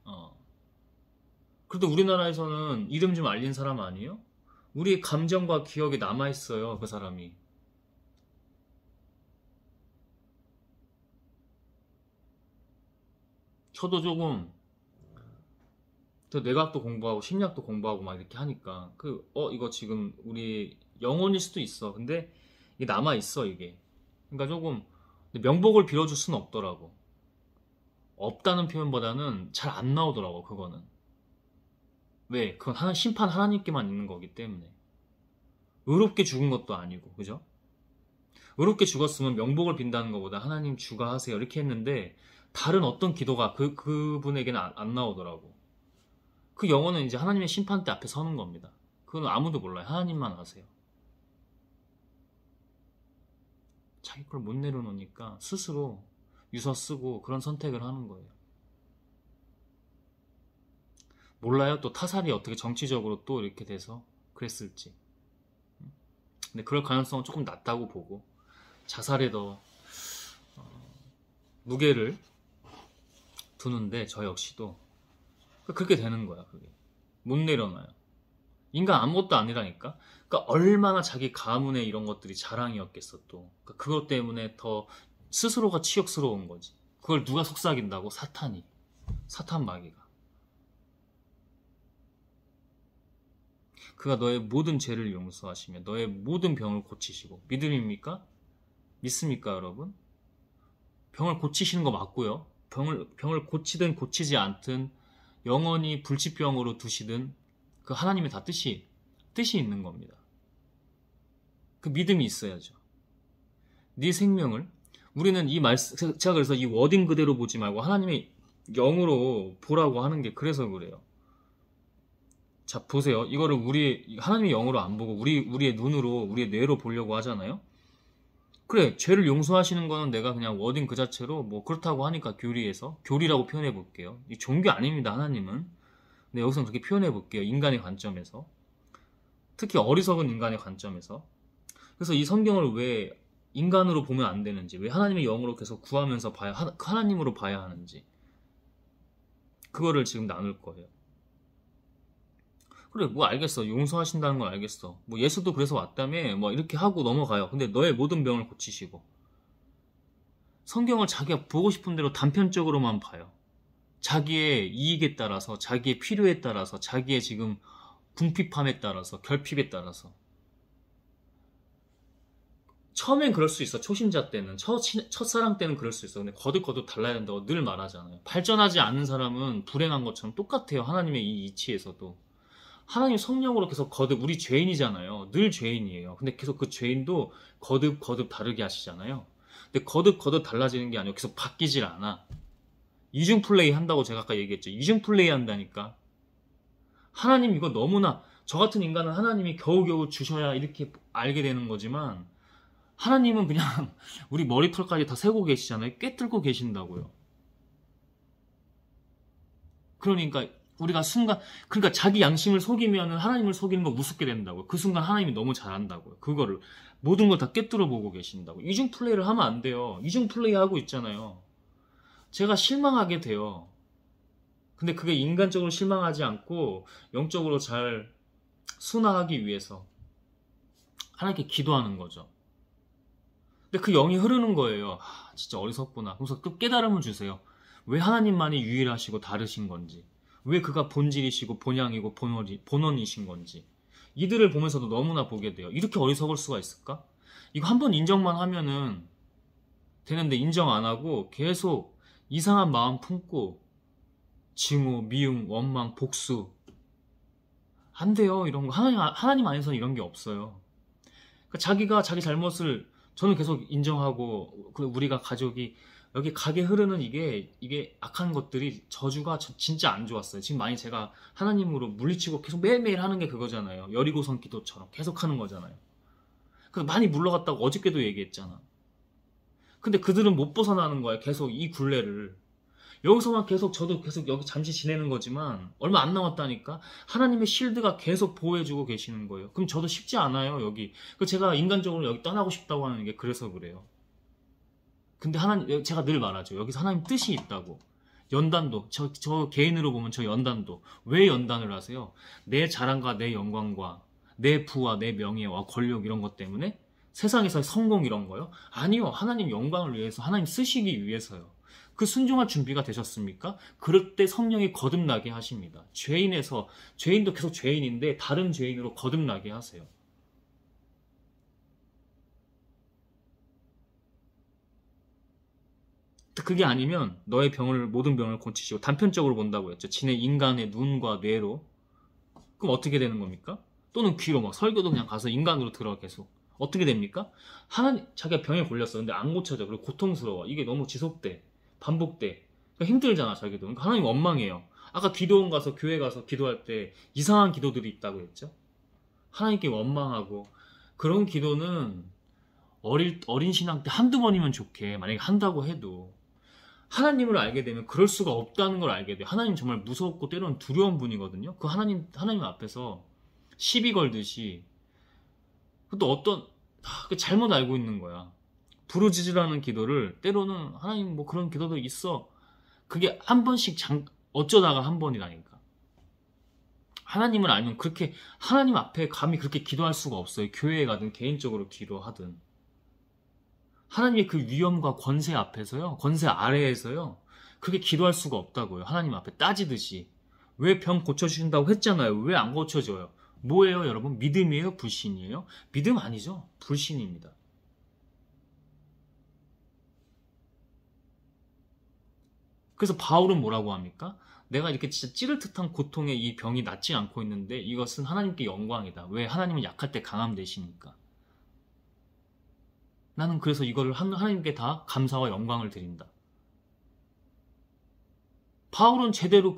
그래도 우리나라에서는 이름 좀 알린 사람 아니에요? 우리의 감정과 기억이 남아있어요. 그 사람이. 저도 조금 또 뇌과학도 공부하고 심리학도 공부하고 막 이렇게 하니까 이거 지금 우리 영혼일 수도 있어. 근데 이게 남아있어 이게. 그러니까 조금 명복을 빌어줄 수는 없더라고. 없다는 표현보다는 잘 안 나오더라고 그거는. 왜? 그건 심판 하나님께만 있는 거기 때문에. 의롭게 죽은 것도 아니고 그죠? 의롭게 죽었으면 명복을 빈다는 것보다 하나님 주가하세요 이렇게 했는데 다른 어떤 기도가 그분에게는 안 나오더라고. 그 영혼은 이제 하나님의 심판대 앞에 서는 겁니다. 그건 아무도 몰라요. 하나님만 아세요. 자기 걸 못 내려놓으니까 스스로 유서 쓰고 그런 선택을 하는 거예요. 몰라요. 또 타살이 어떻게 정치적으로 또 이렇게 돼서 그랬을지. 근데 그럴 가능성은 조금 낮다고 보고 자살에 더 무게를 두는데 저 역시도 그렇게 되는 거야. 그게 못 내려놔요. 인간 아무것도 아니라니까. 그러니까 얼마나 자기 가문의 이런 것들이 자랑이었겠어 또. 그러니까 그것 때문에 더 스스로가 치욕스러운 거지. 그걸 누가 속삭인다고? 사탄이. 사탄 마귀가. 그가 너의 모든 죄를 용서하시며 너의 모든 병을 고치시고. 믿음입니까? 믿습니까 여러분? 병을 고치시는 거 맞고요. 병을 고치든 고치지 않든 영원히 불치병으로 두시든 그 하나님의 다 뜻이 있는 겁니다. 그 믿음이 있어야죠. 네 생명을 우리는 이 말씀 제가 그래서 이 워딩 그대로 보지 말고 하나님의 영으로 보라고 하는 게 그래서 그래요. 자 보세요. 이거를 하나님의 영으로 안 보고 우리의 눈으로 우리의 뇌로 보려고 하잖아요. 그래 죄를 용서하시는 거는 내가 그냥 워딩 그 자체로 뭐 그렇다고 하니까 교리라고 표현해 볼게요. 이 종교 아닙니다 하나님은. 근데 여기서는 그렇게 표현해 볼게요. 인간의 관점에서. 특히 어리석은 인간의 관점에서. 그래서 이 성경을 왜 인간으로 보면 안 되는지, 왜 하나님의 영으로 계속 구하면서 하나님으로 봐야 하는지, 그거를 지금 나눌 거예요. 그래 뭐 알겠어. 용서하신다는 건 알겠어. 뭐 예수도 그래서 왔다며 뭐 이렇게 하고 넘어가요. 근데 너의 모든 병을 고치시고. 성경을 자기가 보고 싶은 대로 단편적으로만 봐요. 자기의 이익에 따라서, 자기의 필요에 따라서, 자기의 지금 궁핍함에 따라서, 결핍에 따라서. 처음엔 그럴 수 있어. 초심자 때는, 첫사랑 때는 그럴 수 있어. 근데 거듭거듭 달라야 된다고 늘 말하잖아요. 발전하지 않는 사람은 불행한 것처럼 똑같아요. 하나님의 이 이치에서도. 하나님 성령으로 계속 거듭, 우리 죄인이잖아요. 늘 죄인이에요. 근데 계속 그 죄인도 거듭 다르게 하시잖아요. 근데 거듭 달라지는 게 아니고 계속 바뀌질 않아. 이중 플레이 한다고 제가 아까 얘기했죠. 이중 플레이 한다니까. 하나님 이거 너무나, 저 같은 인간은 하나님이 겨우겨우 주셔야 이렇게 알게 되는 거지만, 하나님은 그냥 우리 머리털까지 다 세고 계시잖아요. 꿰뚫고 계신다고요. 그러니까 우리가 그러니까 자기 양심을 속이면 하나님을 속이는 거 우습게 된다고요. 그 순간 하나님이 너무 잘한다고요. 그거를 모든 걸 다 꿰뚫어 보고 계신다고. 이중 플레이를 하면 안 돼요. 이중 플레이 하고 있잖아요. 제가 실망하게 돼요. 근데 그게 인간적으로 실망하지 않고 영적으로 잘 순화하기 위해서 하나님께 기도하는 거죠. 근데 그 영이 흐르는 거예요. 진짜 어리석구나. 그래서 그 깨달음을 주세요. 왜 하나님만이 유일하시고 다르신 건지, 왜 그가 본질이시고 본향이고 본원이신 건지, 이들을 보면서도 너무나 보게 돼요. 이렇게 어리석을 수가 있을까? 이거 한번 인정만 하면은 되는데 인정 안 하고 계속 이상한 마음 품고 증오, 미움, 원망, 복수. 안 돼요. 이런 거 하나님 안에서는 이런 게 없어요. 그러니까 자기가 자기 잘못을 저는 계속 인정하고, 우리가 가족이 여기 가게 흐르는 이게 악한 것들이, 저주가 진짜 안 좋았어요. 지금 많이 제가 하나님으로 물리치고 계속 매일매일 하는 게 그거잖아요. 여리고성 기도처럼 계속 하는 거잖아요. 그래서 많이 물러갔다고 어저께도 얘기했잖아. 근데 그들은 못 벗어나는 거야. 계속 이 굴레를. 여기서만 저도 계속 여기 잠시 지내는 거지만 얼마 안 남았다니까. 하나님의 실드가 계속 보호해주고 계시는 거예요. 그럼 저도 쉽지 않아요, 여기. 제가 인간적으로 여기 떠나고 싶다고 하는 게 그래서 그래요. 근데 제가 늘 말하죠. 여기서 하나님 뜻이 있다고. 연단도, 저 개인으로 보면 저 연단도. 왜 연단을 하세요? 내 자랑과 내 영광과 내 부와 내 명예와 권력 이런 것 때문에? 세상에서의 성공 이런 거요? 아니요. 하나님 영광을 위해서, 하나님 쓰시기 위해서요. 그 순종할 준비가 되셨습니까? 그럴 때 성령이 거듭나게 하십니다. 죄인도 계속 죄인인데 다른 죄인으로 거듭나게 하세요. 그게 아니면 너의 모든 병을 고치시고, 단편적으로 본다고 했죠. 진의 인간의 눈과 뇌로. 그럼 어떻게 되는 겁니까? 또는 귀로, 막 설교도 그냥 가서 인간으로 들어 계속. 어떻게 됩니까? 자기가 병에 걸렸어. 근데 안 고쳐져. 그리고 고통스러워. 이게 너무 지속돼. 반복돼. 그러니까 힘들잖아, 자기도. 그러니까 하나님 원망해요. 아까 기도원 가서, 교회 가서 기도할 때 이상한 기도들이 있다고 했죠. 하나님께 원망하고. 그런 기도는 어린 신앙 때 한두 번이면 좋게, 만약에 한다고 해도 하나님을 알게 되면 그럴 수가 없다는 걸 알게 돼요. 하나님 정말 무섭고 때로는 두려운 분이거든요. 그 하나님 앞에서 시비 걸듯이, 또 잘못 알고 있는 거야. 부르짖으라는 기도를 때로는, 하나님 뭐 그런 기도도 있어. 그게 한 번씩 어쩌다가 한 번이라니까. 하나님을 알면 그렇게 하나님 앞에 감히 그렇게 기도할 수가 없어요. 교회에 가든 개인적으로 기도하든. 하나님의 그 위엄과 권세 앞에서요, 권세 아래에서요, 그렇게 기도할 수가 없다고요. 하나님 앞에 따지듯이. 왜 병 고쳐주신다고 했잖아요. 왜 안 고쳐져요? 뭐예요, 여러분? 믿음이에요? 불신이에요? 믿음 아니죠? 불신입니다. 그래서 바울은 뭐라고 합니까? 내가 이렇게 진짜 찌를 듯한 고통에 이 병이 낫지 않고 있는데 이것은 하나님께 영광이다. 왜? 하나님은 약할 때 강함 되시니까. 나는 그래서 이거를 하나님께 다 감사와 영광을 드린다. 바울은 제대로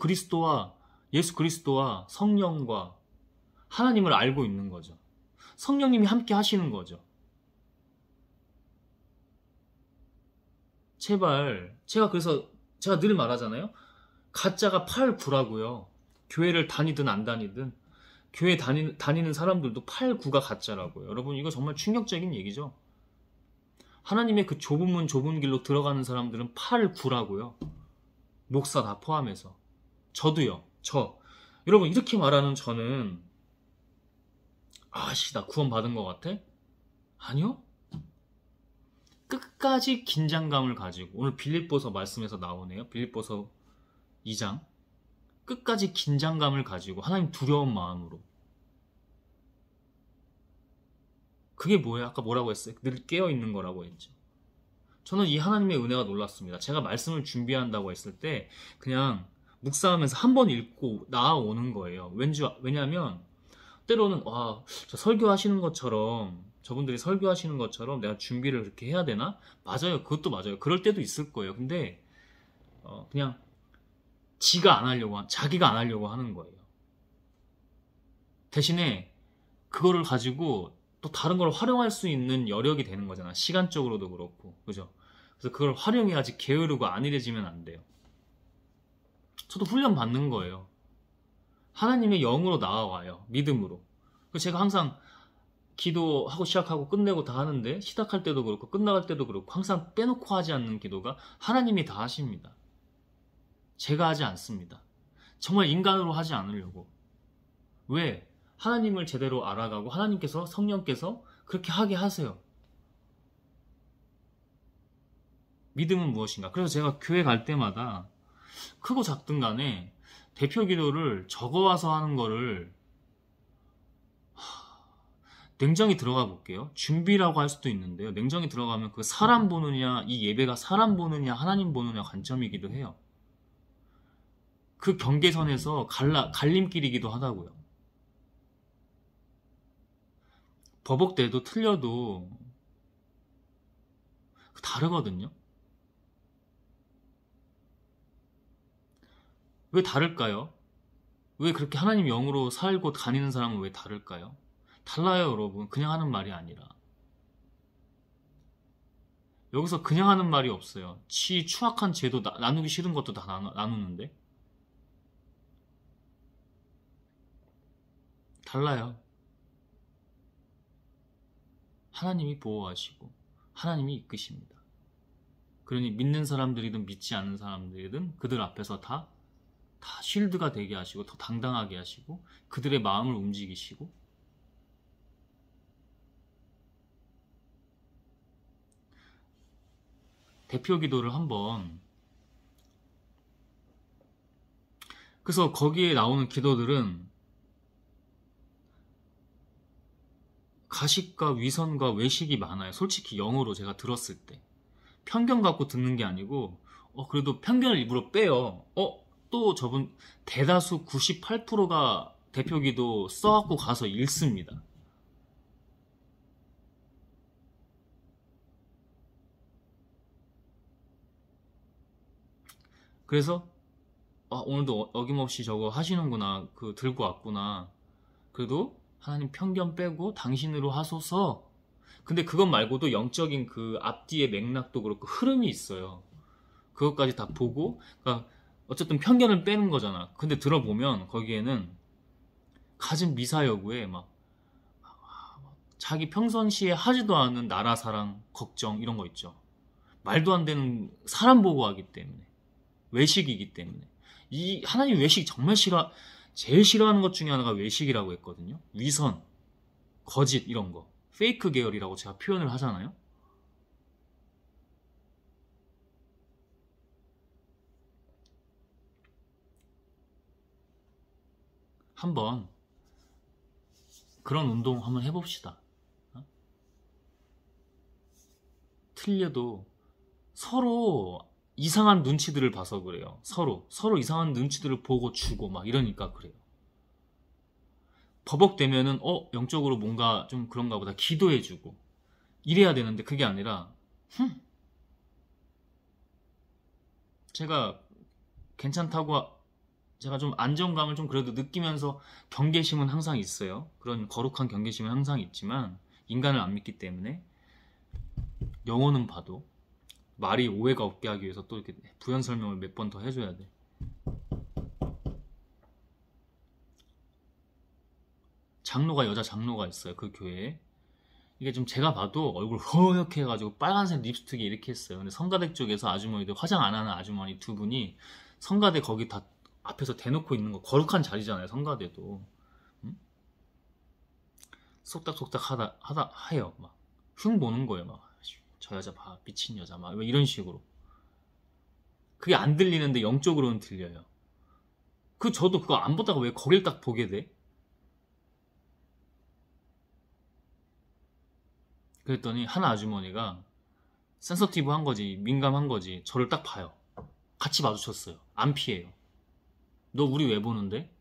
예수 그리스도와 성령과 하나님을 알고 있는 거죠. 성령님이 함께 하시는 거죠. 제가 늘 말하잖아요. 가짜가 8, 9라고요. 교회를 다니든 안 다니든. 교회 다니는 사람들도 8, 9가 가짜라고요. 여러분, 이거 정말 충격적인 얘기죠. 하나님의 그 좁은 문 좁은 길로 들어가는 사람들은 8, 9라고요. 목사 다 포함해서. 저도요. 여러분, 이렇게 말하는 저는 나 구원 받은 것 같아? 아니요. 끝까지 긴장감을 가지고, 오늘 빌립보서 말씀에서 나오네요. 빌립보서 2장. 끝까지 긴장감을 가지고 하나님 두려운 마음으로 그게 뭐예요? 아까 뭐라고 했어요? 늘 깨어있는 거라고 했죠. 저는 이 하나님의 은혜가 놀랐습니다. 제가 말씀을 준비한다고 했을 때 그냥 묵상하면서 한 번 읽고 나아오는 거예요. 왜냐하면 때로는 저 설교하시는 것처럼 저분들이 설교하시는 것처럼 내가 준비를 그렇게 해야 되나? 맞아요. 그것도 맞아요. 그럴 때도 있을 거예요. 근데 그냥 자기가 안 하려고 하는 거예요. 대신에 그거를 가지고 또 다른 걸 활용할 수 있는 여력이 되는 거잖아. 시간적으로도 그렇고. 그죠? 그래서 그걸 활용해야지 게으르고 안일해지면 안 돼요. 저도 훈련 받는 거예요. 하나님의 영으로 나와와요. 믿음으로. 그래서 제가 항상 기도하고 시작하고 끝내고 다 하는데 시작할 때도 그렇고 끝나갈 때도 그렇고 항상 빼놓고 하지 않는 기도가 하나님이 다 하십니다. 제가 하지 않습니다. 정말 인간으로 하지 않으려고. 왜? 하나님을 제대로 알아가고 하나님께서 성령께서 그렇게 하게 하세요. 믿음은 무엇인가? 그래서 제가 교회 갈 때마다 크고 작든 간에 대표 기도를 적어와서 하는 거를 냉정히 들어가 볼게요. 준비라고 할 수도 있는데요. 냉정히 들어가면 그 사람 보느냐, 이 예배가 사람 보느냐, 하나님 보느냐 관점이기도 해요. 그 경계선에서 갈림길이기도 하다고요. 버벅대도 틀려도 다르거든요. 왜 다를까요? 왜 그렇게 하나님 영으로 살고 다니는 사람은 왜 다를까요? 달라요, 여러분. 그냥 하는 말이 아니라. 여기서 그냥 하는 말이 없어요. 추악한 죄도 나누기 싫은 것도 다 나누는데. 달라요. 하나님이 보호하시고 하나님이 이끄십니다. 그러니 믿는 사람들이든 믿지 않는 사람들이든 그들 앞에서 다 쉴드가 되게 하시고 더 당당하게 하시고 그들의 마음을 움직이시고 대표 기도를 한번 그래서 거기에 나오는 기도들은 가식과 위선과 외식이 많아요. 솔직히 영어로 제가 들었을 때 편견 갖고 듣는 게 아니고 그래도 편견을 일부러 빼요. 또 저분 대다수 98%가 대표 기도 써갖고 가서 읽습니다. 그래서 오늘도 어김없이 저거 하시는구나. 들고 왔구나. 그래도 하나님 편견 빼고 당신으로 하소서. 근데 그것 말고도 영적인 그 앞뒤의 맥락도 그렇고 흐름이 있어요. 그것까지 다 보고 그러니까 어쨌든 편견을 빼는 거잖아. 근데 들어보면 거기에는 가진 미사여구에 막 자기 평상시에 하지도 않은 나라 사랑, 걱정 이런 거 있죠. 말도 안 되는 사람 보고 하기 때문에 외식이기 때문에 이 하나님 외식 정말 제일 싫어하는 것 중에 하나가 외식이라고 했거든요. 위선, 거짓 이런 거 페이크 계열이라고 제가 표현을 하잖아요. 한번 그런 운동 한번 해봅시다. 틀려도 서로 이상한 눈치들을 봐서 그래요. 서로 이상한 눈치들을 보고 주고 막 이러니까 그래요. 버벅대면은 영적으로 뭔가 좀 그런가 보다 기도해주고 이래야 되는데 그게 아니라 제가 괜찮다고 제가 좀 안정감을 좀 그래도 느끼면서 경계심은 항상 있어요. 그런 거룩한 경계심은 항상 있지만 인간을 안 믿기 때문에 영어는 봐도 말이 오해가 없게 하기 위해서 또 이렇게 부연 설명을 몇 번 더 해줘야 돼. 여자 장로가 있어요. 그 교회에. 이게 좀 제가 봐도 얼굴 허옇게 해가지고 빨간색 립스틱이 이렇게 했어요. 근데 성가대 쪽에서 아주머니들 화장 안 하는 아주머니 두 분이 성가대 거기 다 앞에서 대놓고 있는 거 거룩한 자리잖아요. 성가대도. 속닥속닥 하다 해요. 막 흉 보는 거예요. 막 저 여자 봐 미친 여자 막 이런 식으로. 그게 안 들리는데 영적으로는 들려요. 저도 그거 안 보다가 왜 거길 딱 보게 돼? 그랬더니 한 아주머니가 센서티브한 거지, 민감한 거지, 저를 딱 봐요. 같이 마주쳤어요. 안 피해요. 너 우리 왜 보는데?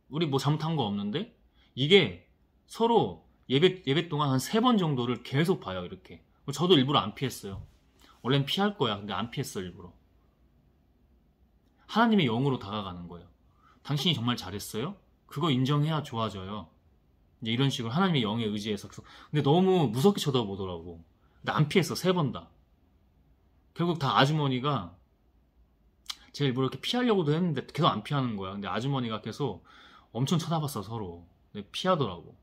우리 뭐 잘못한 거 없는데? 이게 서로 예배 동안 한 3번 정도를 계속 봐요, 이렇게. 저도 일부러 안 피했어요. 원래는 피할 거야. 근데 안 피했어, 일부러. 하나님의 영으로 다가가는 거예요. 당신이 정말 잘했어요? 그거 인정해야 좋아져요. 이제 이런 식으로 하나님의 영에 의지해서. 근데 너무 무섭게 쳐다보더라고. 근데 안 피했어, 3번 다. 결국 다 아주머니가 제가 일부러 이렇게 피하려고도 했는데 계속 안 피하는 거야. 근데 아주머니가 계속 엄청 쳐다봤어, 서로. 근데 피하더라고.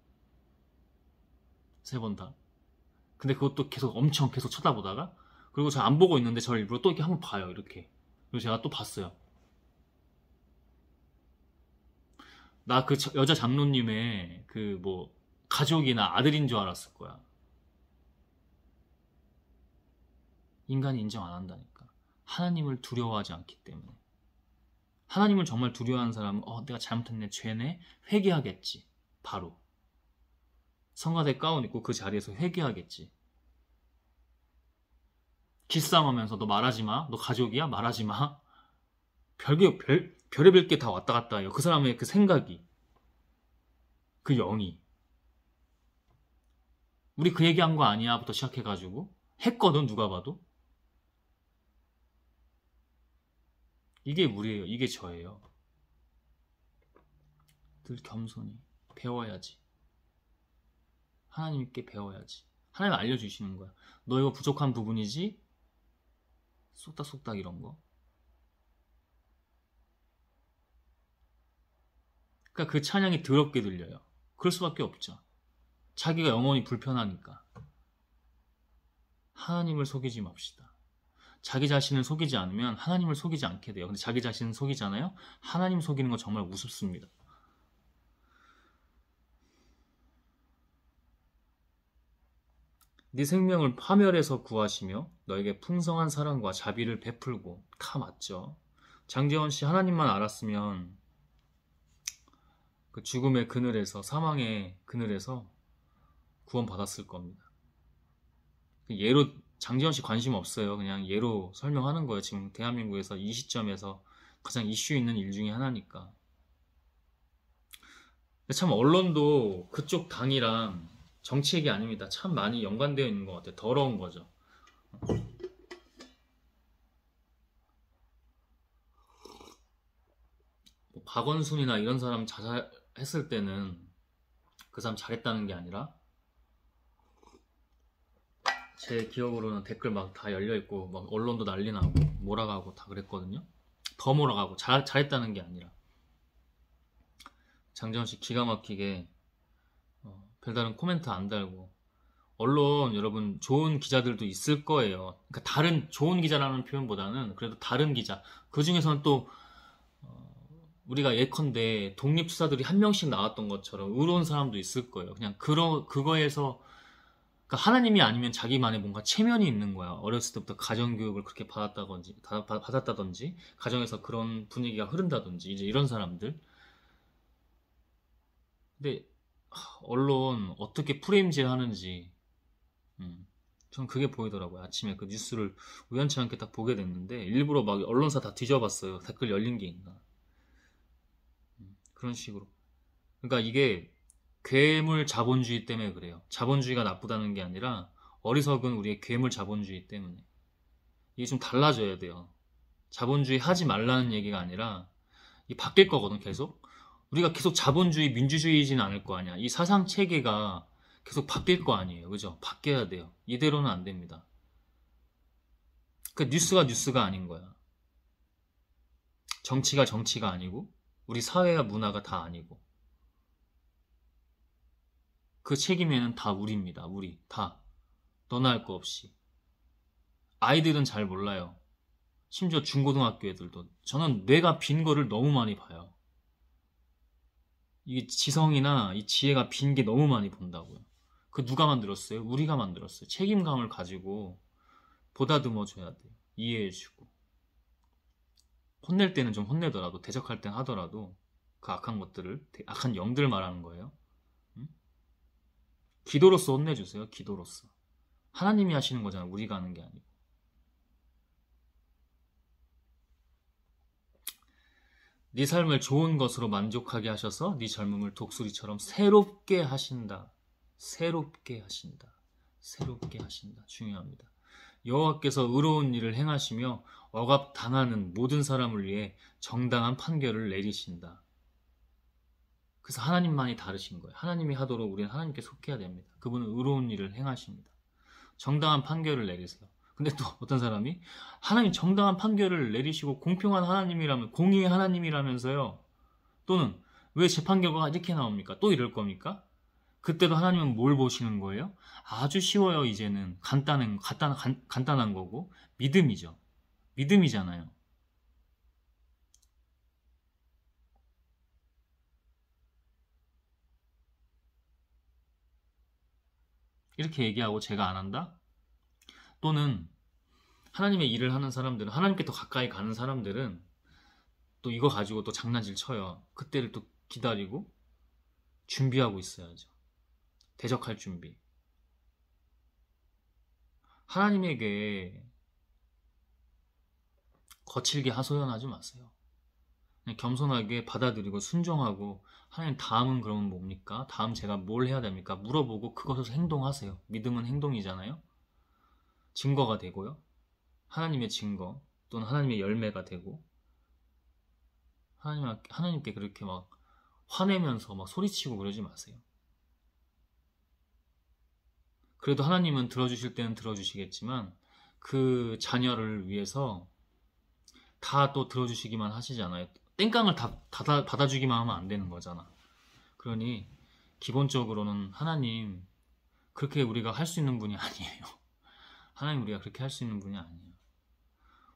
3번 다. 근데 그것도 계속 엄청 계속 쳐다보다가, 그리고 저 안 보고 있는데 저를 일부러 또 이렇게 한번 봐요, 이렇게. 그리고 제가 또 봤어요. 나 그 여자 장로님의 그 뭐 가족이나 아들인 줄 알았을 거야. 인간이 인정 안 한다니까. 하나님을 두려워하지 않기 때문에. 하나님을 정말 두려워하는 사람은 내가 잘못했네, 죄네, 회개하겠지. 바로 성가대 가운 입고 그 자리에서 회개하겠지. 기싸움하면서 너 말하지 마, 너 가족이야, 말하지 마. 별의별 게 다 왔다 갔다 해요. 그 사람의 그 생각이, 그 영이. 우리 그 얘기한 거 아니야? 부터 시작해가지고 했거든, 누가 봐도. 이게 우리예요. 이게 저예요. 늘 겸손히 배워야지. 하나님께 배워야지. 하나님 알려주시는 거야. 너 이거 부족한 부분이지? 쏙닥쏙닥 이런 거. 그러니까 그 찬양이 더럽게 들려요. 그럴 수밖에 없죠. 자기가 영혼이 불편하니까. 하나님을 속이지 맙시다. 자기 자신을 속이지 않으면 하나님을 속이지 않게 돼요. 근데 자기 자신을 속이잖아요? 하나님 속이는 거 정말 우습습니다. 네 생명을 파멸해서 구하시며 너에게 풍성한 사랑과 자비를 베풀고. 다 맞죠. 장재원 씨, 하나님만 알았으면 그 죽음의 그늘에서, 사망의 그늘에서 구원받았을 겁니다. 예로, 장재원 씨 관심 없어요. 그냥 예로 설명하는 거예요. 지금 대한민국에서 이 시점에서 가장 이슈 있는 일 중에 하나니까. 참 언론도 그쪽 당이랑 정치 얘기 아닙니다. 참 많이 연관되어 있는 것 같아요. 더러운 거죠. 뭐 박원순이나 이런 사람 자살했을 때는 그 사람 잘했다는 게 아니라, 제 기억으로는 댓글 막 다 열려있고 막 언론도 난리 나고 몰아가고 다 그랬거든요. 더 몰아가고 잘했다는 게 아니라. 장재원씨 기가 막히게 별다른 코멘트 안 달고. 언론 여러분, 좋은 기자들도 있을 거예요. 그러니까 다른, 좋은 기자라는 표현보다는 그래도 다른 기자, 그 중에서는 또 우리가 예컨대 독립수사들이 한 명씩 나왔던 것처럼 의로운 사람도 있을 거예요. 그냥 그거에서, 그러니까 하나님이 아니면 자기만의 뭔가 체면이 있는 거야. 어렸을 때부터 가정교육을 그렇게 받았다든지 가정에서 그런 분위기가 흐른다든지, 이제 이런 사람들. 근데 언론 어떻게 프레임질 하는지, 전 그게 보이더라고요. 아침에 그 뉴스를 우연치 않게 딱 보게 됐는데 일부러 막 언론사 다 뒤져봤어요. 댓글 열린 게 있나. 그런 식으로. 그러니까 이게 괴물 자본주의 때문에 그래요. 자본주의가 나쁘다는 게 아니라 어리석은 우리의 괴물 자본주의 때문에. 이게 좀 달라져야 돼요. 자본주의 하지 말라는 얘기가 아니라 이게 바뀔 거거든, 계속. 우리가 계속 자본주의, 민주주의이지는 않을 거 아니야. 이 사상 체계가 계속 바뀔 거 아니에요. 그죠? 바뀌어야 돼요. 이대로는 안 됩니다. 그 뉴스가 아닌 거야. 정치가 아니고 우리 사회와 문화가 다 아니고. 그 책임에는 다 우리입니다. 우리 다. 너나 할 거 없이. 아이들은 잘 몰라요. 심지어 중고등학교 애들도. 저는 뇌가 빈 거를 너무 많이 봐요. 이 지성이나 이 지혜가 빈 게 너무 많이 본다고요. 그 누가 만들었어요? 우리가 만들었어요. 책임감을 가지고 보다듬어줘야 돼요. 이해해주고. 혼낼 때는 좀 혼내더라도, 대적할 땐 하더라도 그 악한 것들을, 악한 영들 말하는 거예요. 응? 기도로서 혼내주세요. 기도로서. 하나님이 하시는 거잖아요. 우리가 하는 게 아니고. 네 삶을 좋은 것으로 만족하게 하셔서 네 젊음을 독수리처럼 새롭게 하신다. 새롭게 하신다. 새롭게 하신다. 중요합니다. 여호와께서 의로운 일을 행하시며 억압당하는 모든 사람을 위해 정당한 판결을 내리신다. 그래서 하나님만이 다르신 거예요. 하나님이 하도록 우리는 하나님께 속해야 됩니다. 그분은 의로운 일을 행하십니다. 정당한 판결을 내리세요. 근데 또 어떤 사람이 하나님 정당한 판결을 내리시고 공평한 하나님이라면, 공의의 하나님이라면서요. 또는 왜 재판 결과가 이렇게 나옵니까? 또 이럴 겁니까? 그때도 하나님은 뭘 보시는 거예요? 아주 쉬워요. 이제는 간단한 거고 믿음이죠. 믿음이잖아요. 이렇게 얘기하고 제가 안 한다? 또는 하나님의 일을 하는 사람들은, 하나님께 더 가까이 가는 사람들은 또 이거 가지고 또 장난질 쳐요. 그때를 또 기다리고 준비하고 있어야죠. 대적할 준비. 하나님에게 거칠게 하소연하지 마세요. 그냥 겸손하게 받아들이고 순종하고, 하나님 다음은 그러면 뭡니까? 다음 제가 뭘 해야 됩니까? 물어보고 그것을 행동하세요. 믿음은 행동이잖아요. 증거가 되고요. 하나님의 증거 또는 하나님의 열매가 되고, 하나님께 그렇게 막 화내면서 막 소리치고 그러지 마세요. 그래도 하나님은 들어주실 때는 들어주시겠지만 그 자녀를 위해서 다 또 들어주시기만 하시잖아요. 땡깡을 다 받아주기만 하면 안 되는 거잖아. 그러니 기본적으로는 하나님 그렇게 우리가 할 수 있는 분이 아니에요. 하나님 우리가 그렇게 할 수 있는 분이 아니에요.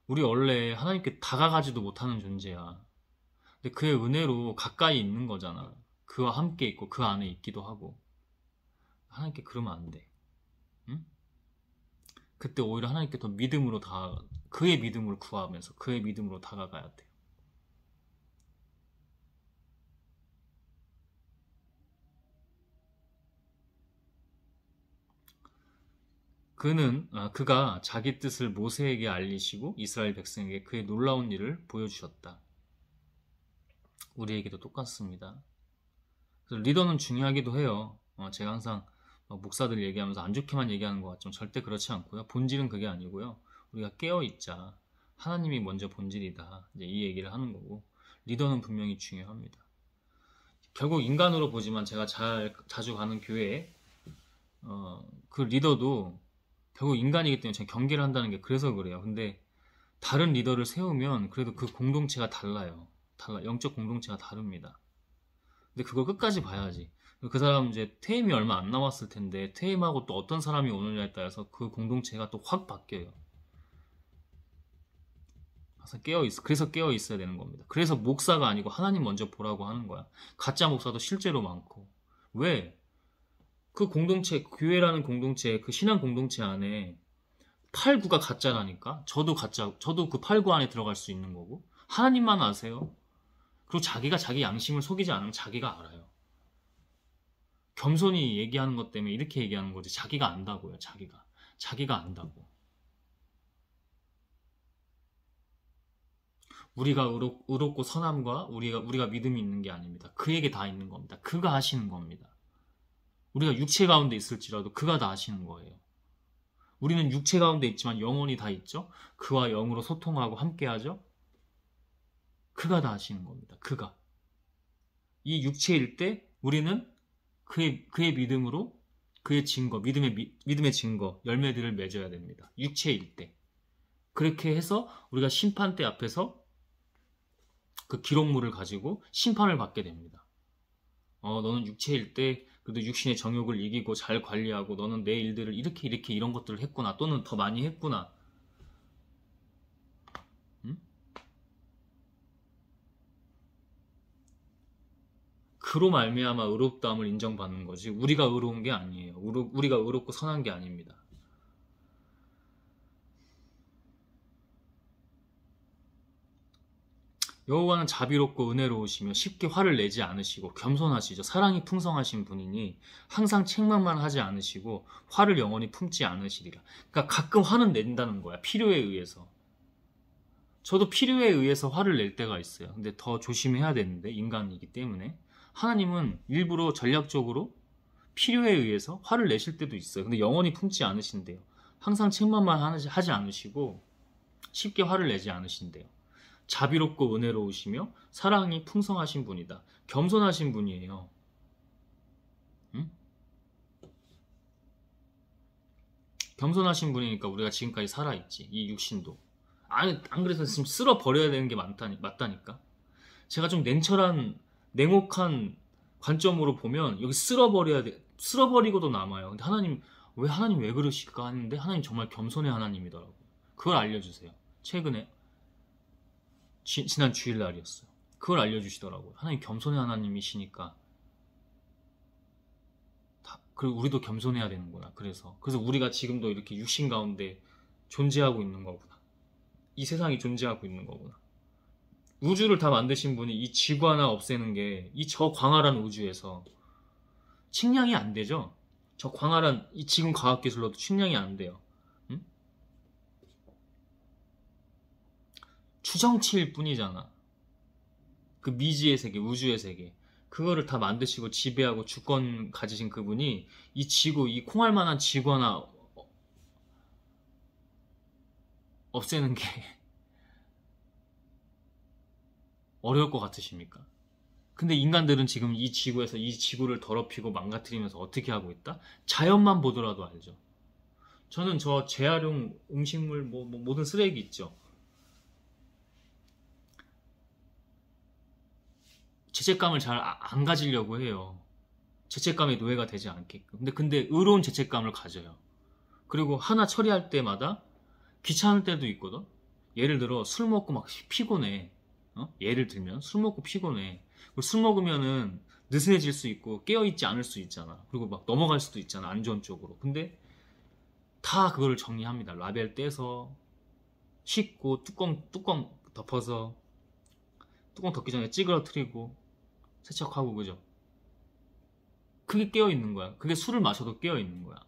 우리 원래 하나님께 다가가지도 못하는 존재야. 근데 그의 은혜로 가까이 있는 거잖아. 그와 함께 있고 그 안에 있기도 하고. 하나님께 그러면 안 돼. 응? 그때 오히려 하나님께 더 믿음으로 그의 믿음을 구하면서 그의 믿음으로 다가가야 돼요. 그가 자기 뜻을 모세에게 알리시고 이스라엘 백성에게 그의 놀라운 일을 보여주셨다. 우리에게도 똑같습니다. 그래서 리더는 중요하기도 해요. 제가 항상 목사들 얘기하면서 안 좋게만 얘기하는 것 같지만 절대 그렇지 않고요. 본질은 그게 아니고요. 우리가 깨어있자. 하나님이 먼저 본질이다. 이제 이 얘기를 하는 거고, 리더는 분명히 중요합니다. 결국 인간으로 보지만 제가 자주 가는 교회에 그 리더도 결국 인간이기 때문에 제가 경계를 한다는 게 그래서 그래요. 근데 다른 리더를 세우면 그래도 그 공동체가 달라요. 영적 공동체가 다릅니다. 근데 그걸 끝까지 봐야지. 그 사람 이제 퇴임이 얼마 안 남았을 텐데 퇴임하고 또 어떤 사람이 오느냐에 따라서 그 공동체가 또 확 바뀌어요. 그래서 깨어 있어야 되는 겁니다. 그래서 목사가 아니고 하나님 먼저 보라고 하는 거야. 가짜 목사도 실제로 많고. 왜? 그 공동체, 교회라는 공동체, 그 신앙 공동체 안에 8, 9가 가짜라니까. 저도 그 8, 9 안에 들어갈 수 있는 거고. 하나님만 아세요. 그리고 자기가 자기 양심을 속이지 않으면 자기가 알아요. 겸손히 얘기하는 것 때문에 이렇게 얘기하는 거지. 자기가 안다고요. 자기가 안다고. 우리가 의롭고 선함과 우리가 믿음이 있는 게 아닙니다. 그에게 다 있는 겁니다. 그가 하시는 겁니다. 우리가 육체 가운데 있을지라도 그가 다 하시는 거예요. 우리는 육체 가운데 있지만 영혼이 다 있죠. 그와 영으로 소통하고 함께하죠. 그가 다 하시는 겁니다. 그가. 이 육체일 때 우리는 그의 믿음으로 그의 증거, 믿음의 증거, 열매들을 맺어야 됩니다. 육체일 때. 그렇게 해서 우리가 심판대 앞에서 그 기록물을 가지고 심판을 받게 됩니다. 너는 육체일 때 그래도 육신의 정욕을 이기고 잘 관리하고 너는 내 일들을 이렇게 이런 것들을 했구나. 또는 더 많이 했구나. 응? 그로 말미암아 의롭다함을 인정받는 거지 우리가 의로운 게 아니에요. 우리가 의롭고 선한 게 아닙니다. 여호와는 자비롭고 은혜로우시며 쉽게 화를 내지 않으시고 겸손하시죠. 사랑이 풍성하신 분이니 항상 책망만 하지 않으시고 화를 영원히 품지 않으시리라. 그러니까 가끔 화는 낸다는 거야. 필요에 의해서. 저도 필요에 의해서 화를 낼 때가 있어요. 근데 더 조심해야 되는데, 인간이기 때문에. 하나님은 일부러 전략적으로 필요에 의해서 화를 내실 때도 있어요. 근데 영원히 품지 않으신대요. 항상 책망만 하지 않으시고 쉽게 화를 내지 않으신대요. 자비롭고 은혜로우시며 사랑이 풍성하신 분이다. 겸손하신 분이에요. 응? 겸손하신 분이니까 우리가 지금까지 살아있지. 이 육신도. 안 그래서 지금 쓸어버려야 되는 게 맞다니까. 제가 좀 냉혹한 관점으로 보면 여기 쓸어버려야 돼. 쓸어버리고도 남아요. 근데 하나님 왜 그러실까 하는데 하나님 정말 겸손의 하나님이더라고요. 그걸 알려주세요. 최근에 지난 주일날이었어요. 그걸 알려주시더라고요. 하나님 겸손의 하나님이시니까 그리고 우리도 겸손해야 되는구나. 그래서 우리가 지금도 이렇게 육신 가운데 존재하고 있는 거구나. 이 세상이 존재하고 있는 거구나. 우주를 다 만드신 분이 이 지구 하나 없애는 게 이 저 광활한 우주에서 측량이 안 되죠. 저 광활한 이 지금 과학기술로도 측량이 안 돼요. 응? 추정치일 뿐이잖아. 그 미지의 세계, 우주의 세계, 그거를 다 만드시고 지배하고 주권 가지신 그분이 이 지구, 이 콩알만한 지구 하나 없애는 게 어려울 것 같으십니까? 근데 인간들은 지금 이 지구에서 이 지구를 더럽히고 망가뜨리면서 어떻게 하고 있다? 자연만 보더라도 알죠. 저는 저 재활용 음식물 모든 쓰레기 있죠. 죄책감을 잘 안 가지려고 해요. 죄책감의 노예가 되지 않게끔. 근데 의로운 죄책감을 가져요. 그리고 하나 처리할 때마다 귀찮을 때도 있거든. 예를 들어 술 먹고 막 피곤해. 예를 들면 술 먹고 피곤해. 술 먹으면은 느슨해질 수 있고 깨어있지 않을 수 있잖아. 그리고 막 넘어갈 수도 있잖아. 안 좋은 쪽으로. 근데 다 그거를 정리합니다. 라벨 떼서 씻고 뚜껑 덮어서 뚜껑 덮기 전에 찌그러뜨리고 세척하고, 그죠? 그게 깨어있는 거야. 그게 술을 마셔도 깨어있는 거야.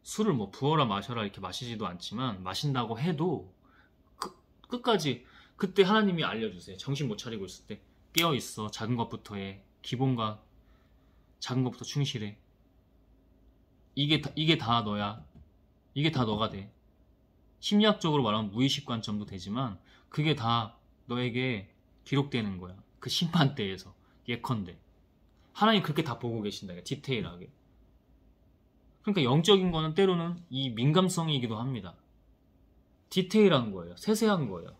술을 뭐 부어라 마셔라 이렇게 마시지도 않지만 마신다고 해도 끝까지 그때 하나님이 알려주세요. 정신 못 차리고 있을 때 깨어있어. 작은 것부터 해. 기본과 작은 것부터 충실해. 이게 다 너야. 이게 다 너가 돼. 심리학적으로 말하면 무의식 관점도 되지만 그게 다 너에게 기록되는 거야. 그 심판대에서. 예컨대 하나님 그렇게 다 보고 계신다. 디테일하게. 그러니까 영적인 거는 때로는 이 민감성이기도 합니다. 디테일한 거예요. 세세한 거예요.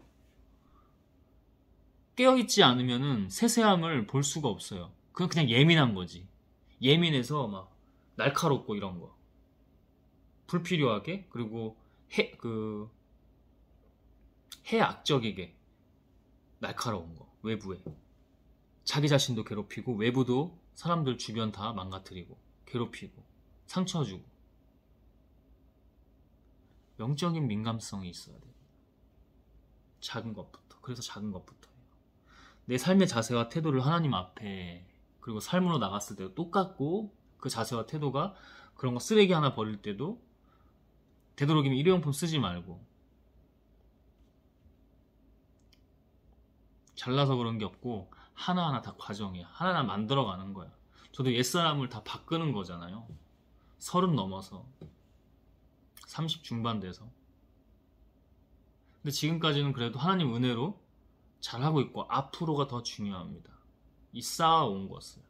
깨어있지 않으면은 세세함을 볼 수가 없어요. 그건 그냥 예민한 거지. 예민해서 막 날카롭고 이런 거. 불필요하게, 그리고 해악적이게 날카로운 거. 외부에. 자기 자신도 괴롭히고 외부도 사람들 주변 다 망가뜨리고 괴롭히고 상처 주고. 영적인 민감성이 있어야 돼요. 작은 것부터. 그래서 작은 것부터 해요. 내 삶의 자세와 태도를 하나님 앞에, 그리고 삶으로 나갔을 때도 똑같고, 그 자세와 태도가 그런 거 쓰레기 하나 버릴 때도 되도록이면 일회용품 쓰지 말고. 잘나서 그런 게 없고 하나하나 다 과정이야. 하나하나 만들어가는 거야. 저도 옛사람을 다 바꾸는 거잖아요. 30 넘어서 30 중반 돼서. 근데 지금까지는 그래도 하나님 은혜로 잘하고 있고 앞으로가 더 중요합니다. 이 쌓아온 것을.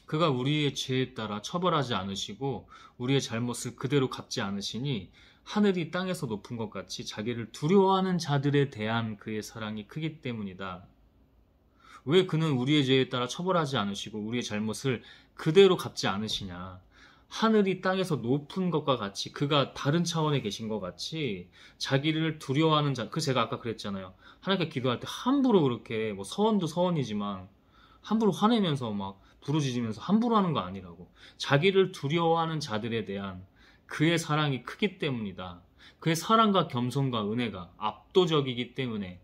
그가 우리의 죄에 따라 처벌하지 않으시고 우리의 잘못을 그대로 갚지 않으시니 하늘이 땅에서 높은 것 같이 자기를 두려워하는 자들에 대한 그의 사랑이 크기 때문이다. 왜 그는 우리의 죄에 따라 처벌하지 않으시고 우리의 잘못을 그대로 갚지 않으시냐? 하늘이 땅에서 높은 것과 같이 그가 다른 차원에 계신 것 같이 자기를 두려워하는 자, 그 제가 아까 그랬잖아요. 하나님께 기도할 때 함부로 그렇게 뭐 서원도 서원이지만 함부로 화내면서 막 부르짖으면서 함부로 하는 거 아니라고. 자기를 두려워하는 자들에 대한 그의 사랑이 크기 때문이다. 그의 사랑과 겸손과 은혜가 압도적이기 때문에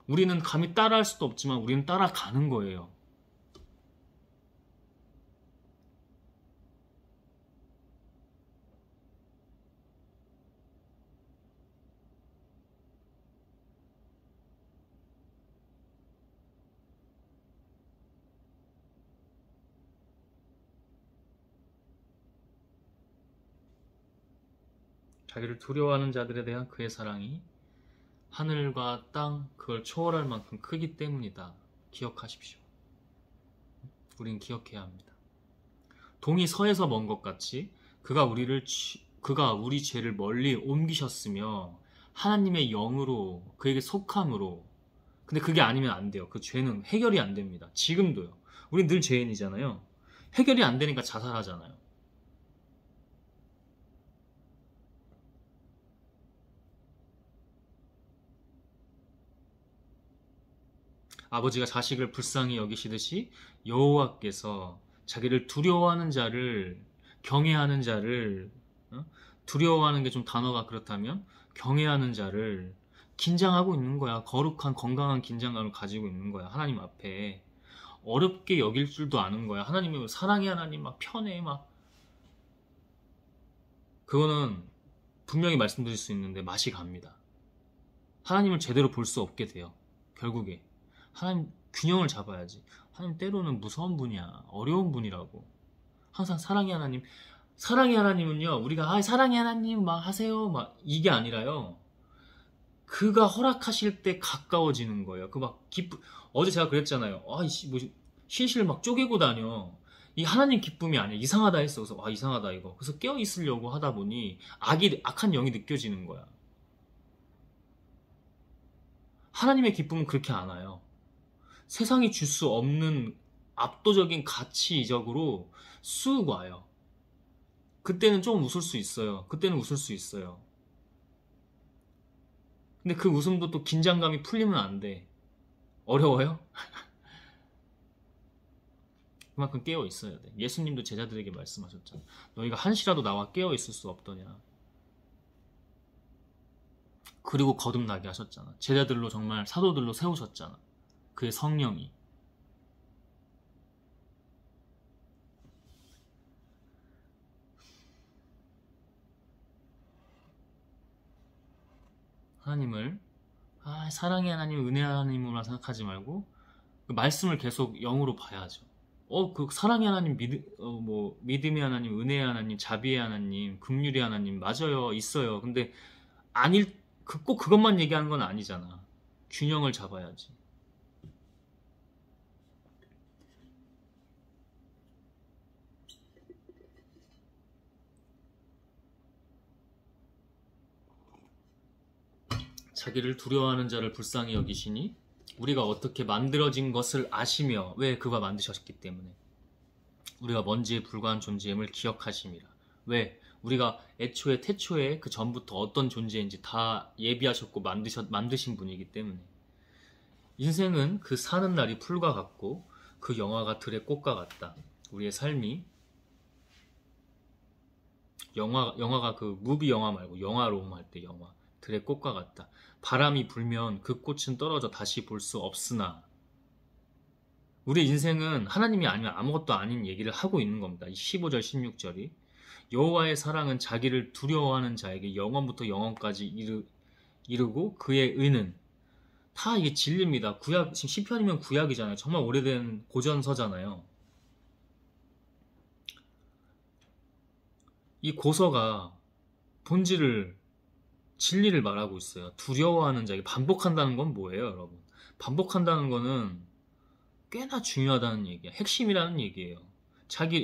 우리는 감히 따라할 수도 없지만 우리는 따라가는 거예요. 자기를 두려워하는 자들에 대한 그의 사랑이 하늘과 땅 그걸 초월할 만큼 크기 때문이다. 기억하십시오. 우린 기억해야 합니다. 동이 서에서 먼 것 같이 그가 우리 죄를 멀리 옮기셨으며 하나님의 영으로 그에게 속함으로. 근데 그게 아니면 안 돼요. 그 죄는 해결이 안 됩니다. 지금도요. 우린 늘 죄인이잖아요. 해결이 안 되니까 자살하잖아요. 아버지가 자식을 불쌍히 여기시듯이 여호와께서 자기를 두려워하는 자를, 경외하는 자를, 두려워하는 게 좀 단어가 그렇다면 경외하는 자를 긴장하고 있는 거야. 거룩한 건강한 긴장감을 가지고 있는 거야. 하나님 앞에 어렵게 여길 줄도 아는 거야. 하나님이 사랑의 하나님 막 편해 막. 그거는 분명히 말씀드릴 수 있는데 맛이 갑니다. 하나님을 제대로 볼 수 없게 돼요. 결국에 하나님 균형을 잡아야지. 하나님 때로는 무서운 분이야. 어려운 분이라고. 항상 사랑의 하나님. 사랑의 하나님은요. 우리가 사랑의 하나님 막 하세요 막 이게 아니라요. 그가 허락하실 때 가까워지는 거예요. 그 막 어제 제가 그랬잖아요. 아이씨 뭐 실실 막 쪼개고 다녀. 이 하나님 기쁨이 아니야. 이상하다 했어. 그래서 이상하다 이거. 그래서 깨어 있으려고 하다 보니 악한 영이 느껴지는 거야. 하나님의 기쁨은 그렇게 안 와요. 세상이 줄 수 없는 압도적인 가치 이적으로 쑥 와요. 그때는 좀 웃을 수 있어요. 그때는 웃을 수 있어요. 근데 그 웃음도 또 긴장감이 풀리면 안 돼. 어려워요? 그만큼 깨어 있어야 돼. 예수님도 제자들에게 말씀하셨잖아. 너희가 한시라도 나와 깨어 있을 수 없더냐. 그리고 거듭나게 하셨잖아. 제자들로 정말 사도들로 세우셨잖아. 그의 성령이. 하나님을 사랑의 하나님, 은혜의 하나님으로만 생각하지 말고 그 말씀을 계속 영으로 봐야죠. 그 사랑의 하나님, 믿음의 하나님, 은혜의 하나님, 자비의 하나님, 긍휼의 하나님 맞아요, 있어요. 근데 꼭 그것만 얘기하는 건 아니잖아. 균형을 잡아야지. 자기를 두려워하는 자를 불쌍히 여기시니 우리가 어떻게 만들어진 것을 아시며 왜 그가 만드셨기 때문에 우리가 먼지에 불과한 존재임을 기억하심이라. 왜? 우리가 애초에 태초에 그 전부터 어떤 존재인지 다 예비하셨고 만드신 분이기 때문에. 인생은 그 사는 날이 풀과 같고 그 영화가 들의 꽃과 같다. 우리의 삶이 영화가 그 무비 영화 말고 영화로 할 때 영화 들의 꽃과 같다. 바람이 불면 그 꽃은 떨어져 다시 볼 수 없으나 우리 인생은 하나님이 아니면 아무것도 아닌 얘기를 하고 있는 겁니다. 15절 16절이 여호와의 사랑은 자기를 두려워하는 자에게 영원부터 영원까지 이르고 그의 의는 다 이게 진리입니다. 지금 시편이면 구약이잖아요. 정말 오래된 고전서잖아요. 이 고서가 진리를 말하고 있어요. 두려워하는 자에게. 반복한다는 건 뭐예요, 여러분? 반복한다는 거는 꽤나 중요하다는 얘기야. 핵심이라는 얘기예요.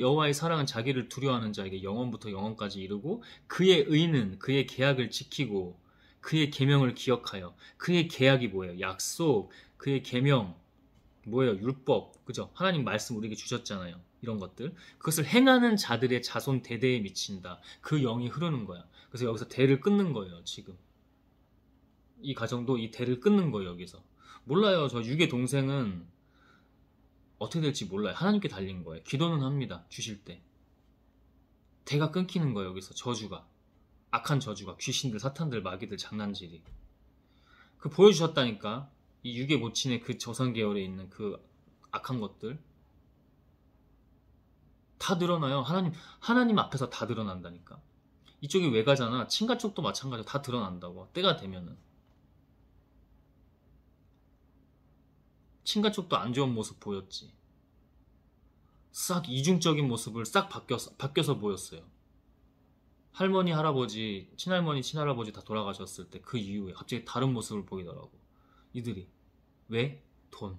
여호와의 사랑은 자기를 두려워하는 자에게 영원부터 영원까지 이르고 그의 의는 그의 계약을 지키고 그의 계명을 기억하여. 그의 계약이 뭐예요? 약속. 그의 계명 뭐예요? 율법. 그죠? 하나님 말씀 우리에게 주셨잖아요. 이런 것들. 그것을 행하는 자들의 자손 대대에 미친다. 그 영이 흐르는 거야. 그래서 여기서 대를 끊는 거예요. 지금 이 가정도 이 대를 끊는 거예요. 여기서 몰라요. 저 육의 동생은 어떻게 될지 몰라요. 하나님께 달린 거예요. 기도는 합니다. 주실 때 대가 끊기는 거예요. 여기서 저주가, 악한 저주가, 귀신들, 사탄들, 마귀들, 장난질이 그 보여주셨다니까. 이 육의 모친의 그 조선 계열에 있는 그 악한 것들 다 드러나요. 하나님 앞에서 다 드러난다니까. 이쪽이 외가잖아. 친가 쪽도 마찬가지로 다 드러난다고. 때가 되면은 친가 쪽도 안 좋은 모습 보였지. 싹 이중적인 모습을 싹 바뀌어서 보였어요. 할머니, 할아버지, 친할머니, 친할아버지 다 돌아가셨을 때 그 이후에 갑자기 다른 모습을 보이더라고. 이들이. 왜? 돈.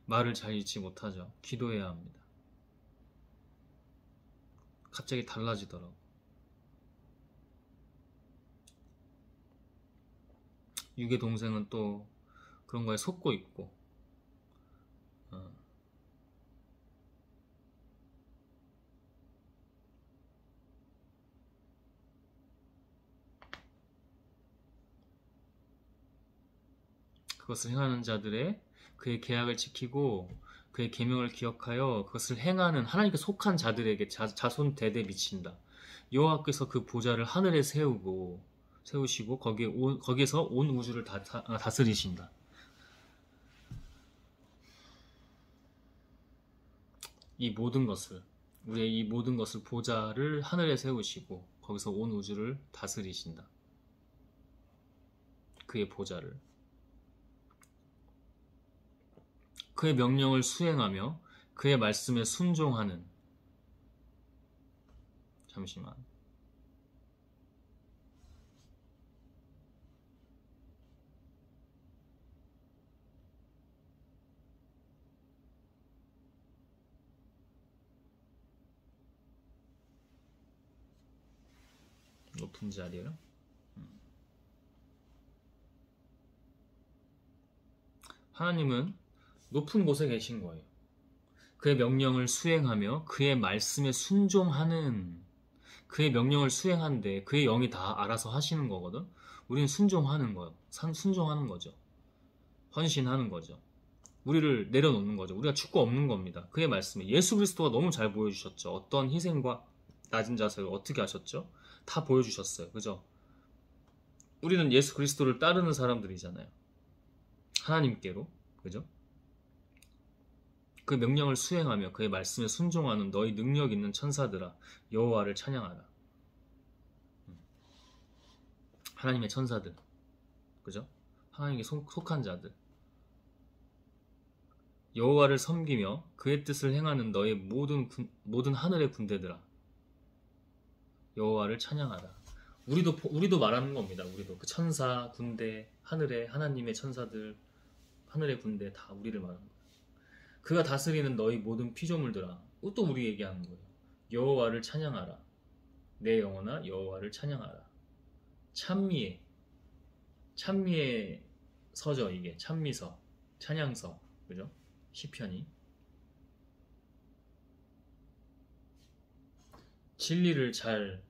말을 잘 잊지 못하죠. 기도해야 합니다. 갑자기 달라지더라고. 육의 동생은 또 그런 거에 속고 있고. 그것을 행하는 자들의 그의 계약을 지키고 그의 계명을 기억하여 그것을 행하는 하나님께 속한 자들에게 자손 대대 미친다. 여호와께서 그 보좌를 하늘에 세우시고 거기에서 온 우주를 다스리신다. 이 모든 것을, 우리의 이 모든 것을, 보좌를 하늘에 세우시고 거기서 온 우주를 다스리신다. 그의 보좌를. 그의 명령을 수행하며 그의 말씀에 순종하는. 잠시만. 높은 자리요. 하나님은 높은 곳에 계신 거예요. 그의 명령을 수행하며 그의 말씀에 순종하는. 그의 명령을 수행하는데 그의 영이 다 알아서 하시는 거거든. 우리는 순종하는 거예요. 순종하는 거죠. 헌신하는 거죠. 우리를 내려놓는 거죠. 우리가 죽고 없는 겁니다. 그의 말씀에 예수 그리스도가 너무 잘 보여주셨죠. 어떤 희생과 낮은 자세를 어떻게 하셨죠? 다 보여주셨어요. 그죠? 우리는 예수 그리스도를 따르는 사람들이잖아요. 하나님께로. 그죠? 그 명령을 수행하며 그의 말씀에 순종하는 너희 능력 있는 천사들아, 여호와를 찬양하라. 하나님의 천사들, 그죠? 하나님께 속한 자들, 여호와를 섬기며 그의 뜻을 행하는 너희 모든 하늘의 군대들아, 여호와를 찬양하라. 우리도 말하는 겁니다. 우리도 그 천사, 군대, 하늘의 하나님의 천사들, 하늘의 군대 다 우리를 말하는 거예요. 그가 다스리는 너희 모든 피조물들아. 또 우리 얘기하는 거예요. 여호와를 찬양하라. 내 영혼아 여호와를 찬양하라. 찬미의 서죠. 이게 찬미서, 찬양서, 그죠? 시편이 진리를 잘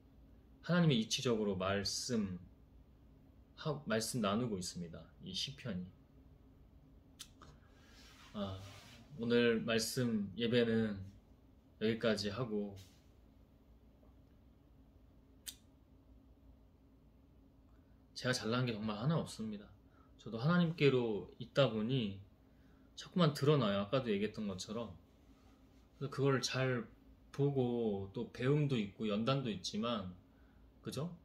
하나님의 이치적으로 말씀 나누고 있습니다. 이 시편이. 오늘 말씀 예배는 여기까지 하고, 제가 잘난 게 정말 하나 없습니다. 저도 하나님께로 있다 보니 자꾸만 드러나요. 아까도 얘기했던 것처럼. 그래서 그걸 잘 보고 또 배움도 있고 연단도 있지만, 그죠?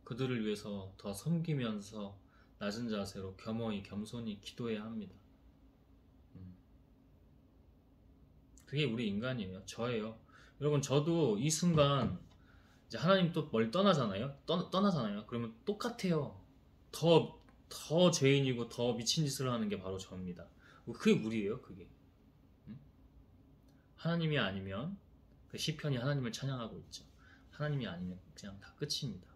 그들을 위해서 더 섬기면서 낮은 자세로 겸손히 기도해야 합니다. 그게 우리 인간이에요. 저예요. 여러분, 저도 이 순간 이제 하나님 또 멀리 떠나잖아요. 떠나잖아요. 그러면 똑같아요. 더 죄인이고 더 미친 짓을 하는 게 바로 저입니다. 그게 우리예요, 그게. 응? 하나님이 아니면 그 시편이 하나님을 찬양하고 있죠. 하나님이 아니면 그냥 다 끝입니다.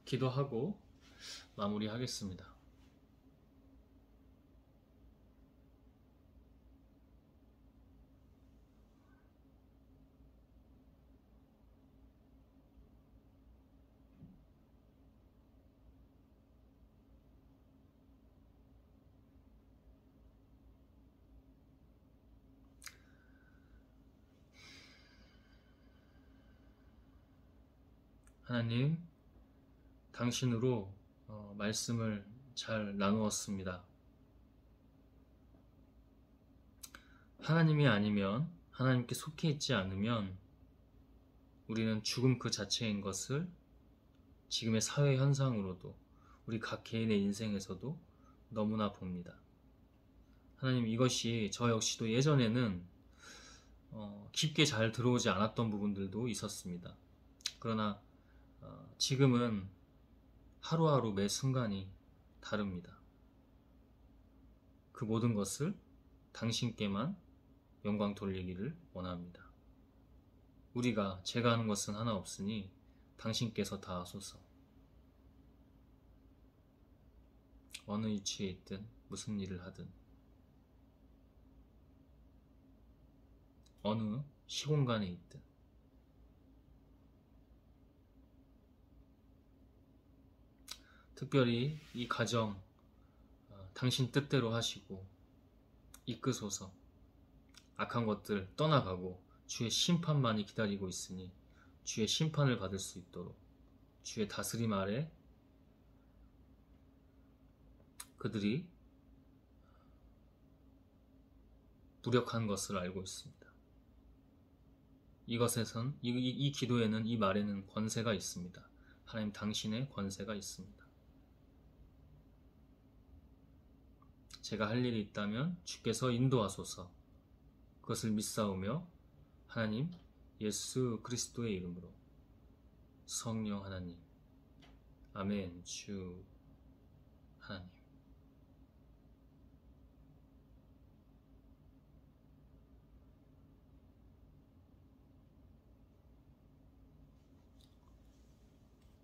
기도하고 마무리하겠습니다. 하나님, 당신으로 말씀을 잘 나누었습니다. 하나님이 아니면, 하나님께 속해 있지 않으면 우리는 죽음 그 자체인 것을 지금의 사회 현상으로도 우리 각 개인의 인생에서도 너무나 봅니다. 하나님, 이것이 저 역시도 예전에는 깊게 잘 들어오지 않았던 부분들도 있었습니다. 그러나 지금은 하루하루 매 순간이 다릅니다. 그 모든 것을 당신께만 영광 돌리기를 원합니다. 제가 하는 것은 하나 없으니 당신께서 다 하소서. 어느 위치에 있든 무슨 일을 하든 어느 시공간에 있든 특별히 이 가정 당신 뜻대로 하시고 이끄소서. 악한 것들 떠나가고 주의 심판만이 기다리고 있으니 주의 심판을 받을 수 있도록 주의 다스림 아래 그들이 무력한 것을 알고 있습니다. 이것에선 이 기도에는 이 말에는 권세가 있습니다. 하나님 당신의 권세가 있습니다. 제가 할 일이 있다면 주께서 인도하소서. 그것을 믿사오며 하나님 예수 그리스도의 이름으로 성령 하나님 아멘. 주 하나님